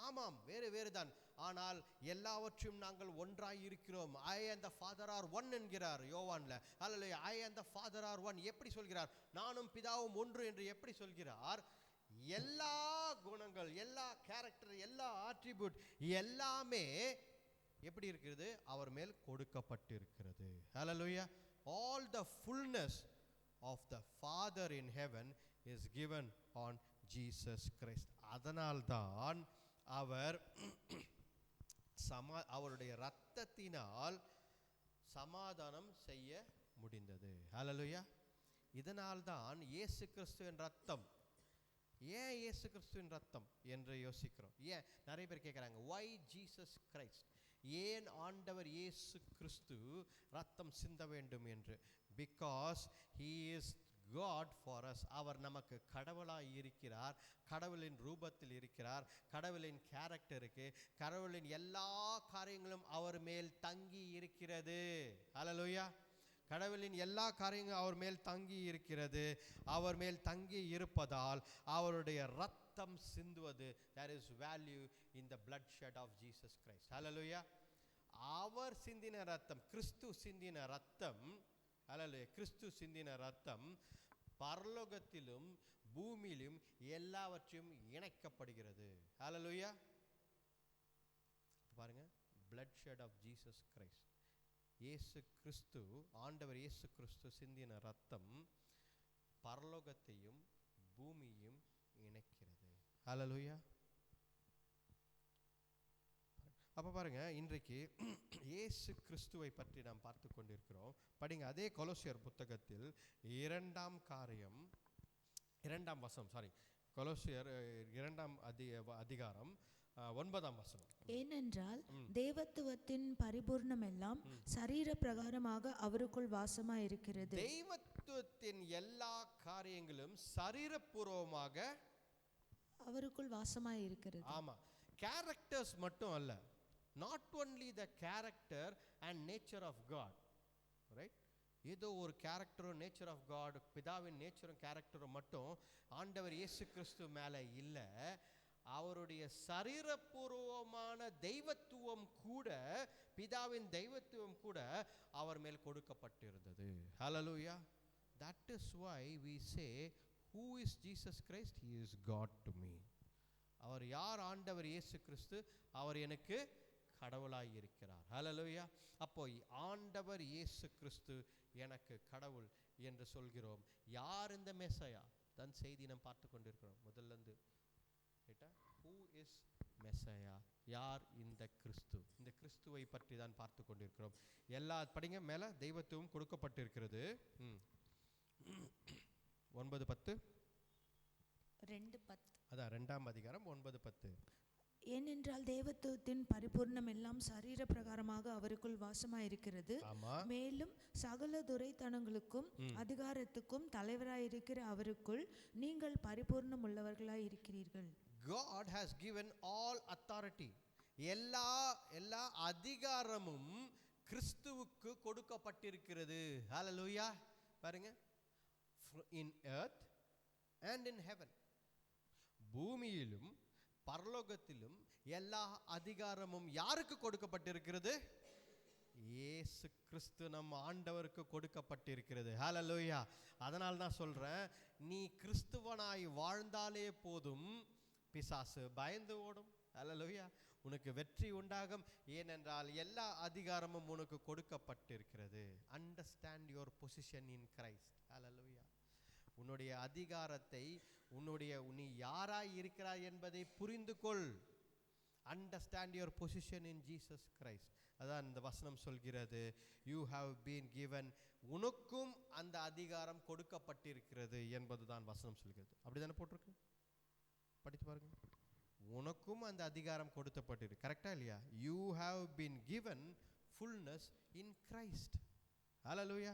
ஆமாம், வேறு வேறு தான், ஆனால் எல்லாவற்றையும் நாங்கள் ஒன்றாய் இருக்கிறோம். I and the Father are one என்கிறார் யோவான்ல. அல்ல, I and the Father are one எப்படி சொல்கிறார்? நானும் பிதாவும் ஒன்று என்று எப்படி சொல்கிறார்? எல்லா குணங்கள், எல்லா கேரக்டர், எல்லா ஆட்ரிபியூட் எல்லாமே எப்படி இருக்கிறது? அவர் மேல் கொடுக்கப்பட்டிருக்கிறது. ஹல்லேலூயா. All the fullness of the Father in heaven is given on Jesus Christ. அதனால்தான் அவர் அவருடைய இரத்தத்தினால் சமாதானம் செய்ய முடிந்தது. ஹல்லேலூயா. இதனால்தான் இயேசு கிறிஸ்துவின் இரத்தம். ஏன் இயேசு கிறிஸ்துவின் ரத்தம் என்று யோசிக்கிறோம். ஏன் நிறைய பேர் கேட்குறாங்க, why Jesus Christ? ஏன் ஆண்டவர் இயேசு கிறிஸ்து ரத்தம் சிந்த வேண்டும் என்று? Because he is God for us. அவர் நமக்கு கடவுளாய் இருக்கிறார், கடவுளின் ரூபத்தில் இருக்கிறார், கடவுளின் கேரக்டருக்கு, கடவுளின் எல்லா காரியங்களும் அவர் மேல் தங்கி இருக்கிறது. ஹல்லேலூயா. கடவுளின் எல்லா காரியங்களும் அவர் மேல் தங்கி இருக்கிறது. அவர் மேல் தங்கி இருப்பதால் அவருடைய ரத்தம் சிந்துவது, there is value in the bloodshed of Jesus Christ. Hallelujah. அவர் சிந்தின ரத்தம், கிறிஸ்து சிந்தின ரத்தம், ஹல்லேலூயா, கிறிஸ்து சிந்தின ரத்தம் பரலோகத்திலும் பூமியிலும் எல்லாவற்றையும் இணைக்கப்படுகிறது. ஹல்லேலூயா. பாருங்க, bloodshed of Jesus Christ. இயேசு கிறிஸ்து, ஆண்டவர் இயேசு கிறிஸ்து சிந்தின ரத்தம் பரலோகத்தையும் பூமியையும் இணைக்கிறது. ஹல்லேலூயா. அப்போ பாருங்க, இன்றைக்கு இயேசு கிறிஸ்துவை பற்றி நாம் பார்த்து கொண்டிருக்கிறோம். படிங்க அதே கொலோசியர் புத்தகத்தில் 2ஆம் காரியம் 2ஆம் வசனம், கொலோசியர் 2ஆம் அதிகாரம் 9ஆம் வசனம். ஏனென்றால் தேவத்துவத்தின் பரிபூர்ணம் எல்லாம் சரீர பிரகாரமாக அவருக்குள் வாசமாய் இருக்கிறது. தெய்வத்துவத்தின் எல்லா காரியங்களும் சரீரபூர்வமாக அவருக்குள் வாசமாய் இருக்கிறது. ஆமா, கேரக்டர்ஸ் மட்டும் அல்ல, not only the character and nature of God, right? ஏதோ ஒரு கேரக்டரும் நேச்சர் ஆஃப் காட், பிதாவின் நேச்சரும் கேரக்டரும் மட்டும் ஆண்டவர் இயேசு கிறிஸ்து மேலே இல்லை, அவருடைய சரீரபூர்வமான தெய்வத்துவம் கூட, பிதாவின் தெய்வத்துவம் கூட அவர் மேல் கொடுக்கப்பட்டிருந்தது. ஹல்லேலூயா. That is why we say, who is Jesus Christ? He is God to me. அவர் யார்? ஆண்டவர் இயேசு கிறிஸ்து அவர் எனக்கு கடவுளாய் இருக்கிறார். ஹல்லேலூயா. அப்போ ஆண்டவர் இயேசு கிறிஸ்து எனக்கு கடவுள் என்று சொல்கிறோம். யார் இந்த மெசையா? தன் செய்தி நாம் பார்த்து கொண்டிருக்கிறோம் முதல்ல இருந்து. Who is Messiah? யார் இந்த கிறிஸ்து? இந்த கிறிஸ்துவை பற்றி தான் பார்த்து கொண்டிருக்கிறோம். எல்லா படிங்க மேல தெய்வத்துவம் கொடுக்கப்பட்டிருக்கிறது. 9:10 2:10 அதான் 2ஆம் அதிகாரம் 9:10. ஏனென்றால் தேவத்துவத்தின் பரிபூர்ணம் எல்லாம் சரீர பிரகாரமாக அவருக்குள் வாசமாய் இருக்கிறது. மேலும் சகல துரைத்தனங்களுக்கும் அதிகாரத்துக்கும் தலைவராயிருக்கிற அவருக்குள் நீங்கள் பரிபூர்ணம் உள்ளவர்களாய் இருக்கிறீர்கள். God has given all authority. எல்லா அதிகாரமும் கிறிஸ்துவுக்கு கொடுக்கப்பட்டிருக்கிறது. ஹல்லேலூயா. பாருங்க, in earth and in heaven, பூமியிலும் பரலோகத்திலும் எல்லா அதிகாரமும் யாருக்கு கொடுக்கப்பட்டிருக்கிறது? இயேசு கிறிஸ்து நம் ஆண்டவருக்கு கொடுக்கப்பட்டிருக்கிறது. ஹல்லேலூயா. அதனால தான் சொல்றேன், நீ கிறிஸ்துவனாய் வாழ்ந்தாலே போதும், பிசாசு பயந்து ஓடும். ஹல்லேலூயா. உனக்கு வெற்றி உண்டாகும். ஏனென்றால் எல்லா அதிகாரமும் உனக்கு கொடுக்கப்பட்டிருக்கிறது. Understand your position in Christ. Hallelujah. உன்னுடைய அதிகாரத்தை, நீ யாராய் இருக்கிறாய் என்பதை புரிந்து கொள். Understand your position in Jesus Christ. அதான் இந்த வசனம் சொல்கிறது, யூ ஹாவ் பீன் கிவன், உனக்கும் அந்த அதிகாரம் கொடுக்கப்பட்டிருக்கிறது என்பது தான் வசனம் சொல்கிறது. அப்படிதானே போட்டிருக்கு? படித்து பாருங்க. உனக்கும் அந்த அதிகாரம் கொடுக்கப்பட்டிருக்கு. கரெக்டா இல்லையா? You have been given fullness in Christ. Hallelujah.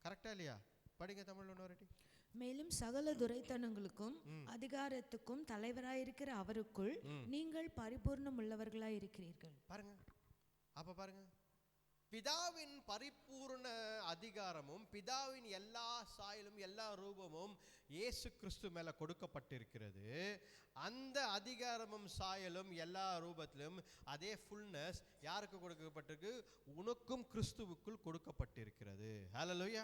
கரெக்டா இல்லையா? படிங்க தமிழ்ல இன்னொரு வாட்டி. மேலும் சகல துரைத்தனங்களுக்கும் அதிகாரத்துக்கும் தலைவராயிருக்கிற அவருக்குள் நீங்கள் பரிபூர்ணம் உள்ளவர்களாயிருக்கிறீர்கள். பாருங்க, அப்ப பாருங்க, பிதாவின் பரிபூர்ண அதிகாரமும் பிதாவின் எல்லா சாயலும் எல்லா ரூபமும் இயேசு கிறிஸ்து மேல கொடுக்கப்பட்டிருக்கிறது. அந்த அதிகாரமும் சாயலும் எல்லா ரூபத்திலும் அதே ஃபுல்னஸ் யாருக்கு கொடுக்கப்பட்டிருக்கு? உனக்கும் கிறிஸ்துவுக்குள் கொடுக்கப்பட்டிருக்கிறது. ஹல்லேலூயா.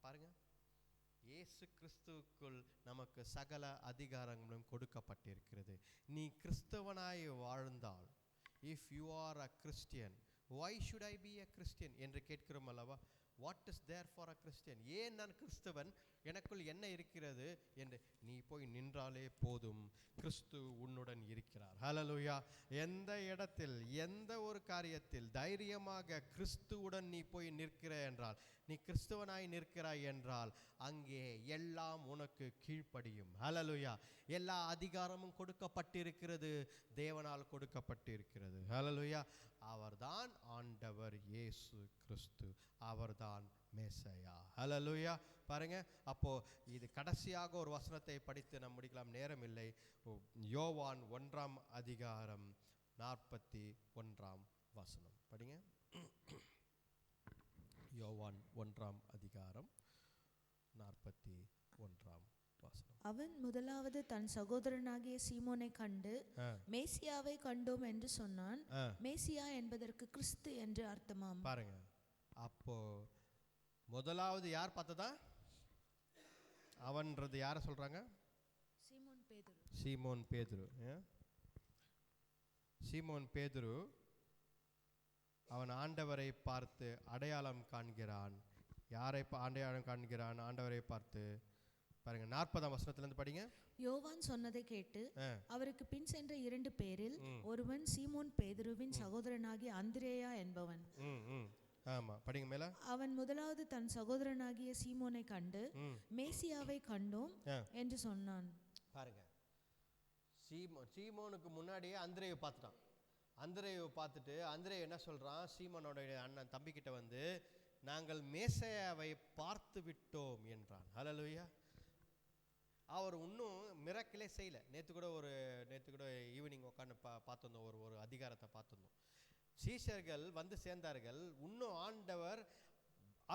பாருங்க, இயேசு கிறிஸ்துவுக்குள் நமக்கு சகல அதிகாரங்களும் கொடுக்கப்பட்டிருக்கிறது. நீ கிறிஸ்தவனாய் வாழ்ந்தால், if you are a Christian, why should I be a Christian என்று கேட்கிறோம் அல்லவா? what is there for a Christian? ஏன் நான் கிறிஸ்தவன், எனக்குள் என்ன இருக்கிறது என்று நீ போய் நின்றாலே போதும், கிறிஸ்து உன்னுடன் இருக்கிறார். ஹல்லேலூயா. எந்த இடத்தில் எந்த ஒரு காரியத்தில் தைரியமாக கிறிஸ்துவுடன் நீ போய் நிற்கிற என்றால், நீ கிறிஸ்தவனாய் நிற்கிறாய் என்றால் அங்கே எல்லாம் உனக்கு கீழ்ப்படியும். ஹல்லேலூயா. எல்லா அதிகாரமும் கொடுக்கப்பட்டிருக்கிறது, தேவனால் கொடுக்கப்பட்டிருக்கிறது. ஹல்லேலூயா. அவர்தான் ஆண்டவர் இயேசு கிறிஸ்து, அவர்தான் மேசையா. ஹல்லேலூயா. பாருங்க, அப்போ இது கடைசியாக ஒரு வசனத்தை படித்து நாம் முடிக்கலாம், நேரம் இல்லை. யோவான் 1 அதிகாரம் 41 வசனம் படிங்க. யோவான் 1 அதிகாரம் 41 வசனம். அவன் முதலாவது தன் சகோதரனாகிய சீமோனை கண்டு மேசியாவை கண்டோம் என்று சொன்னான். மேசியா என்பதற்கு கிறிஸ்து என்று அர்த்தமாம். பாருங்க, அப்போ முதலாவது யார் பார்த்ததா? அவன்றது யார சொல்றாங்க? சீமோன் பேதுரு. சீமோன் பேதுரு. சீமோன் பேதுரு அவன் ஆண்டவரை பார்த்து அடையாளம் காண்கிறான். யாரை அடையாளம் காண்கிறான்? ஆண்டவரை பார்த்து. பாருங்க, 40 வசனத்திலிருந்து படிங்க. யோவான் சொன்னதை கேட்டு அவருக்கு பின் சென்ற 2 பேரில் ஒருவன் சீமோன் பேதுருவின் சகோதரனாகிய அந்திரேயா என்பவன். ஆமா, படிங்க மேல. அவன் முதலாவது தன் சகோதரனாகிய சீமோனை கண்டு மேசியாவை கண்டோம் என்று சொன்னான். பாருங்க, சீமோனுக்கு முன்னாடியே அந்திரேயை பார்த்துட்டான். அந்திரேயை பார்த்துட்டு அந்திரே என்ன சொல்றான்? சீமோனோட அண்ணன் தம்பிக்கிட்ட வந்து, நாங்கள் மேசையாவை பார்த்து விட்டோம் என்றான். ஹல்லேலூயா. அவர் இன்னும் மிரக்கிலே செய்யல. நேற்று கூட ஈவினிங் உட்காந்து பார்த்துருந்தோம், ஒரு அதிகாரத்தை பார்த்துருந்தோம். சீஷர்கள் வந்து சேர்ந்தார்கள், இன்னும் ஆண்டவர்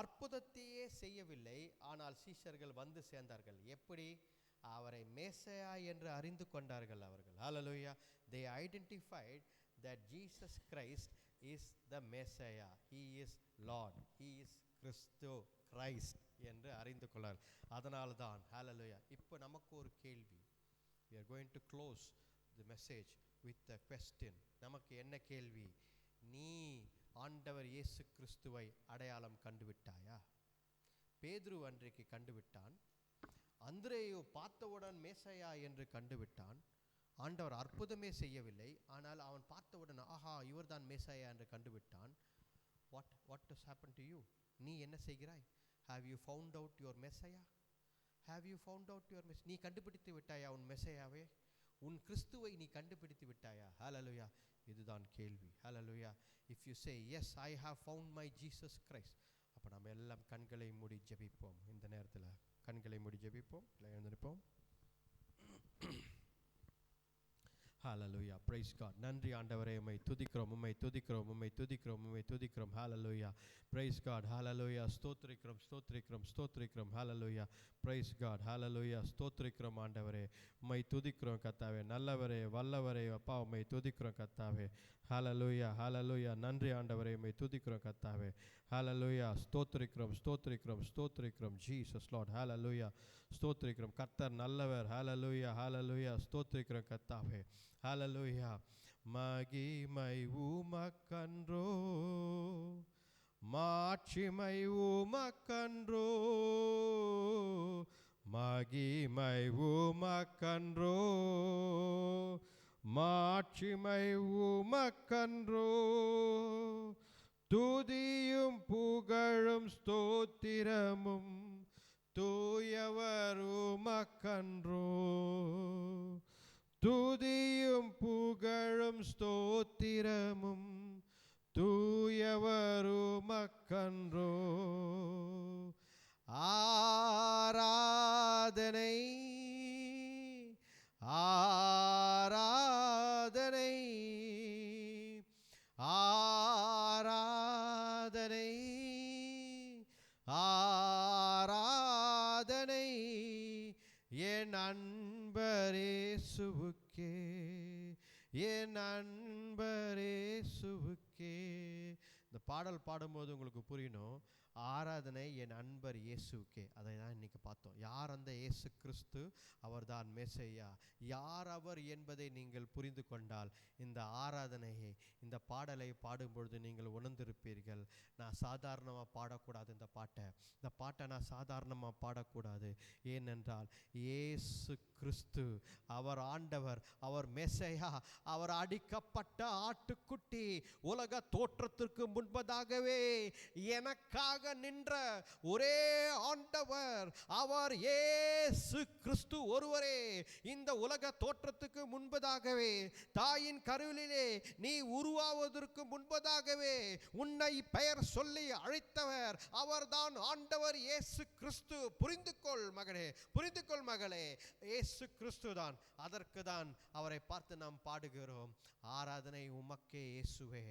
அற்புதத்தையே செய்யவில்லை, ஆனால் சீஷர்கள் வந்து சேர்ந்தார்கள். எப்படி? அவரை மேசையா என்று அறிந்து கொண்டார்கள் அவர்கள். ஹல்லேலூயா. They identified that Jesus Christ is the Messiah. He is Lord. He is Christ என்று அறிந்து கொள்ளார். அதனால தான் ஹல்லேலூயா. இப்போ நமக்கு ஒரு கேள்வி. We are going to close the message with a question. நமக்கு என்ன கேள்வி? நீ ஆண்டவர் இயேசு கிறிஸ்துவை அடையாளம் கண்டுவிட்டாயா? பேதுரு அன்றைக்கு கண்டுவிட்டான். அந்திரேயு பார்த்தவுடன் மேசையா என்று கண்டுவிட்டான். ஆண்டவர் அற்புதமே செய்யவில்லை, ஆனால் அவன் பார்த்தவுடன் ஆஹா இவர்தான் மேசையா என்று கண்டுவிட்டான். what has happened to you? நீ என்ன செய்கிறாய்? have you found out your messiah? have you found out your messiah? நீ கண்டுபிடித்து விட்டாயா உன் மெசையாவை? உன் கிறிஸ்துவை நீ கண்டுபிடித்து விட்டாயா? ஹல்லேலூயா. இதுதான் கேள்வி. ஹல்லேலூயா. if you say yes, I have found my Jesus Christ, அப்ப நம்ம எல்லாம் கண்களை மூடி ஜெபிப்போம். இந்த நேரத்தில் கண்களை மூடி ஜெபிப்போம். எழுந்திருப்போம். ஹல்லேலூயா. Praise God. நன்றி ஆண்டவரே, உம்மை துதிக்கிறோம், உம்மை துதிக்கிறோம், உம்மை துதிக்கிறோம், உம்மை துதிக்கிறோம். ஹல்லேலூயா. Praise God. ஹல்லேலூயா. ஸ்தோத்திரிக்கிறோம், ஸ்தோத்திரிக்கிறோம், ஸ்தோத்திரிக்கிறோம். ஹல்லேலூயா. Praise God. ஹல்லேலூயா. ஸ்தோத்திரிக்கிறோம் ஆண்டவரே, உம்மை துதிக்கிறோம் கர்த்தாவே. நல்லவரே, வல்லவரே, அப்பா உம்மை துதிக்கிறோம் கர்த்தாவே. ஹல்லேலூயா. ஹல்லேலூயா. நன்றி ஆண்டவரே, உம்மை துதிக்கிறோம் கர்த்தாவே. ஹல்லேலூயா. ஸ்தோத்திரிக்கிறோம், ஸ்தோத்திரிக்கிறோம், ஸ்தோத்திரிக்கிறோம். Jesus Lord. ஹல்லேலூயா. ஸ்தோத்திரிக்கிறோம். கர்த்தர் நல்லவர். ஹல்லேலூயா. ஹல்லேலூயா. ஸ்தோத்திரிக்கிறோம் கர்த்தாவே. ஹல்லேலூயா. மகிமை உமக்கன்றோ, மாட்சிமை உமக்கன்றோ, மகிமை உமக்கன்றோ, மாட்சிமை உமக்கன்றோ, துதியும் புகழும் ஸ்தோத்திரமும் தூயவர் உமக்கன்றோ, துதியும் புகழும் ஸ்தோத்திரமும் தூயவர் உமக்கன்றோ. ஆராதனை ஆராதனை ஆராதனை ஆராதனை என் அன்பரேசுவுக்கே என் அன்பரேசுவுக்கே. இந்த பாடல் பாடும்போது உங்களுக்கு புரியணும், ஆராதனை என் அன்பர் இயேசுக்கே. அதை தான் இன்னைக்கு பார்த்தோம். யார் அந்த இயேசு கிறிஸ்து? அவர்தான் மேசையா. யார் அவர் என்பதை நீங்கள் புரிந்து கொண்டால் இந்த ஆராதனையை, இந்த பாடலை பாடும்பொழுது நீங்கள் உணர்ந்திருப்பீர்கள். நான் சாதாரணமாக பாடக்கூடாது, இந்த பாட்டை நான் சாதாரணமாக பாடக்கூடாது. ஏனென்றால் இயேசு கிறிஸ்து அவர் ஆண்டவர், அவர் மேசையா, அவர் அடிக்கப்பட்ட ஆட்டுக்குட்டி. உலக தோற்றத்திற்கு முன்பதாகவே எனக்காக நின்ற ஒரே ஆண்டவர் அவர் இயேசு கிறிஸ்து ஒருவரே. இந்த உலக தோற்றத்துக்கு முன்பதாகவே, தாயின் கருவிலே நீ உருவாவதற்கு முன்பதாகவே உன்னை பெயர் சொல்லி அழைத்தவர் அவர்தான் ஆண்டவர் இயேசு கிறிஸ்து. புரிந்து கொள் மகனே, புரிந்து கொள் மகளே, இயேசு கிறிஸ்து தான். அதற்கு தான் அவரை பார்த்து நாம் பாடுகிறோம், ஆராதனை உமக்கே இயேசுவே,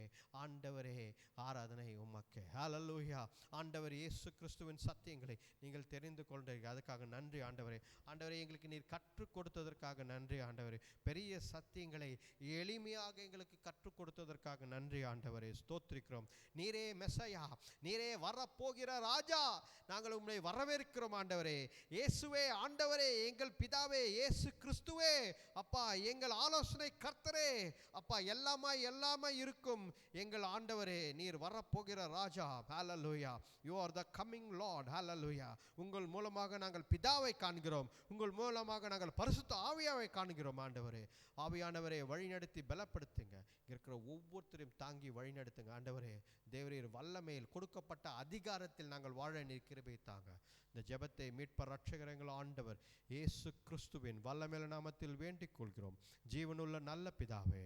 ஆண்டவரே ஆராதனை உமக்கே. ஹல்லேலூயா. ஆண்டவர் இயேசு கிறிஸ்துவின் சத்தியங்களை நீங்கள் தெரிந்து கொண்டீர்கள், அதுக்காக நன்றி ஆண்டவரே. ஆண்டவரே, எங்களுக்கு நீர் கற்றுக் கொடுத்ததற்காக நன்றி ஆண்டவரே. பெரிய சத்தியங்களை எளிமையாக எங்களுக்கு கற்றுக் கொடுத்ததற்காக நன்றி ஆண்டவரே. ஸ்தோத்திரிக்கிறோம். நீரே மெசையா, நீரே வரப்போகிற ராஜா, நாங்கள் உம்மை வரவேற்கிறோம் ஆண்டவரே. இயேசுவே ஆண்டவரே, எங்கள் பிதாவே, இயேசு கிறிஸ்துவே, அப்பா எங்கள் ஆலோசனை கர்த்தரே, அப்பா எல்லாமே இருக்கும் எங்கள் ஆண்டவரே. நீர் வரப்போகிற ராஜா. ஹல்லேலூயா. You are the coming Lord. ஹல்லேலூயா. உங்கள் மூலமாக நாங்கள் பிதாவை காண்கிறோம், உங்கள் மூலமாக நாங்கள் பரிசுத்த ஆவியாவை காண்கிறோம் ஆண்டவரே. ஆவியானவரே, வழிநடத்தி பலப்படுத்துங்க. இருக்கிற ஒவ்வொருத்தரையும் தாங்கி வழிநடத்துங்க ஆண்டவரே. தேவரீர் வல்லமையில் கொடுக்கப்பட்ட அதிகாரத்தில் நாங்கள் வாழ நீர் கிருபை தாங்க. இந்த ஜெபத்தை மீட்பர் ரட்சகர் எங்கள் ஆண்டவர் இயேசு கிறிஸ்துவின் வல்லமையுள்ள நாமத்தில் வேண்டிக் கொள்கிறோம், ஜீவனுள்ள நல்ல பிதாவே.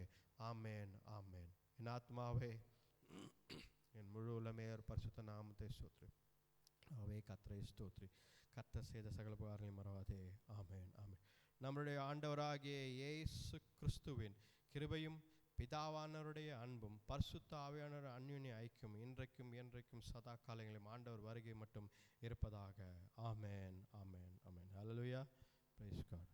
ஆமேன், ஆமேன். என் ஆத்மாவே என் முழு உலமையர் பரிசுத்த நாமத்தை ஸ்தோத்திரி. அவே கர்த்தரை ஸ்தோத்திரி. கர்த்தர் செய்த சகல உபகாரங்களையும் மறவாதே. ஆமேன், ஆமேன். நம்முடைய ஆண்டவராகிய இயேசு கிறிஸ்துவின் கிருபையும் பிதாவானவருடைய அன்பும் பரிசுத்த ஆவியானவர் அந்யோன்ய ஐக்கியம் இன்றைக்கும் என்றைக்கும் சதா காலங்களிலும் ஆண்டவர் வருகை மட்டும் இருப்பதாக. ஆமேன், ஆமேன், ஆமேன். ஹல்லேலூயா. Praise God.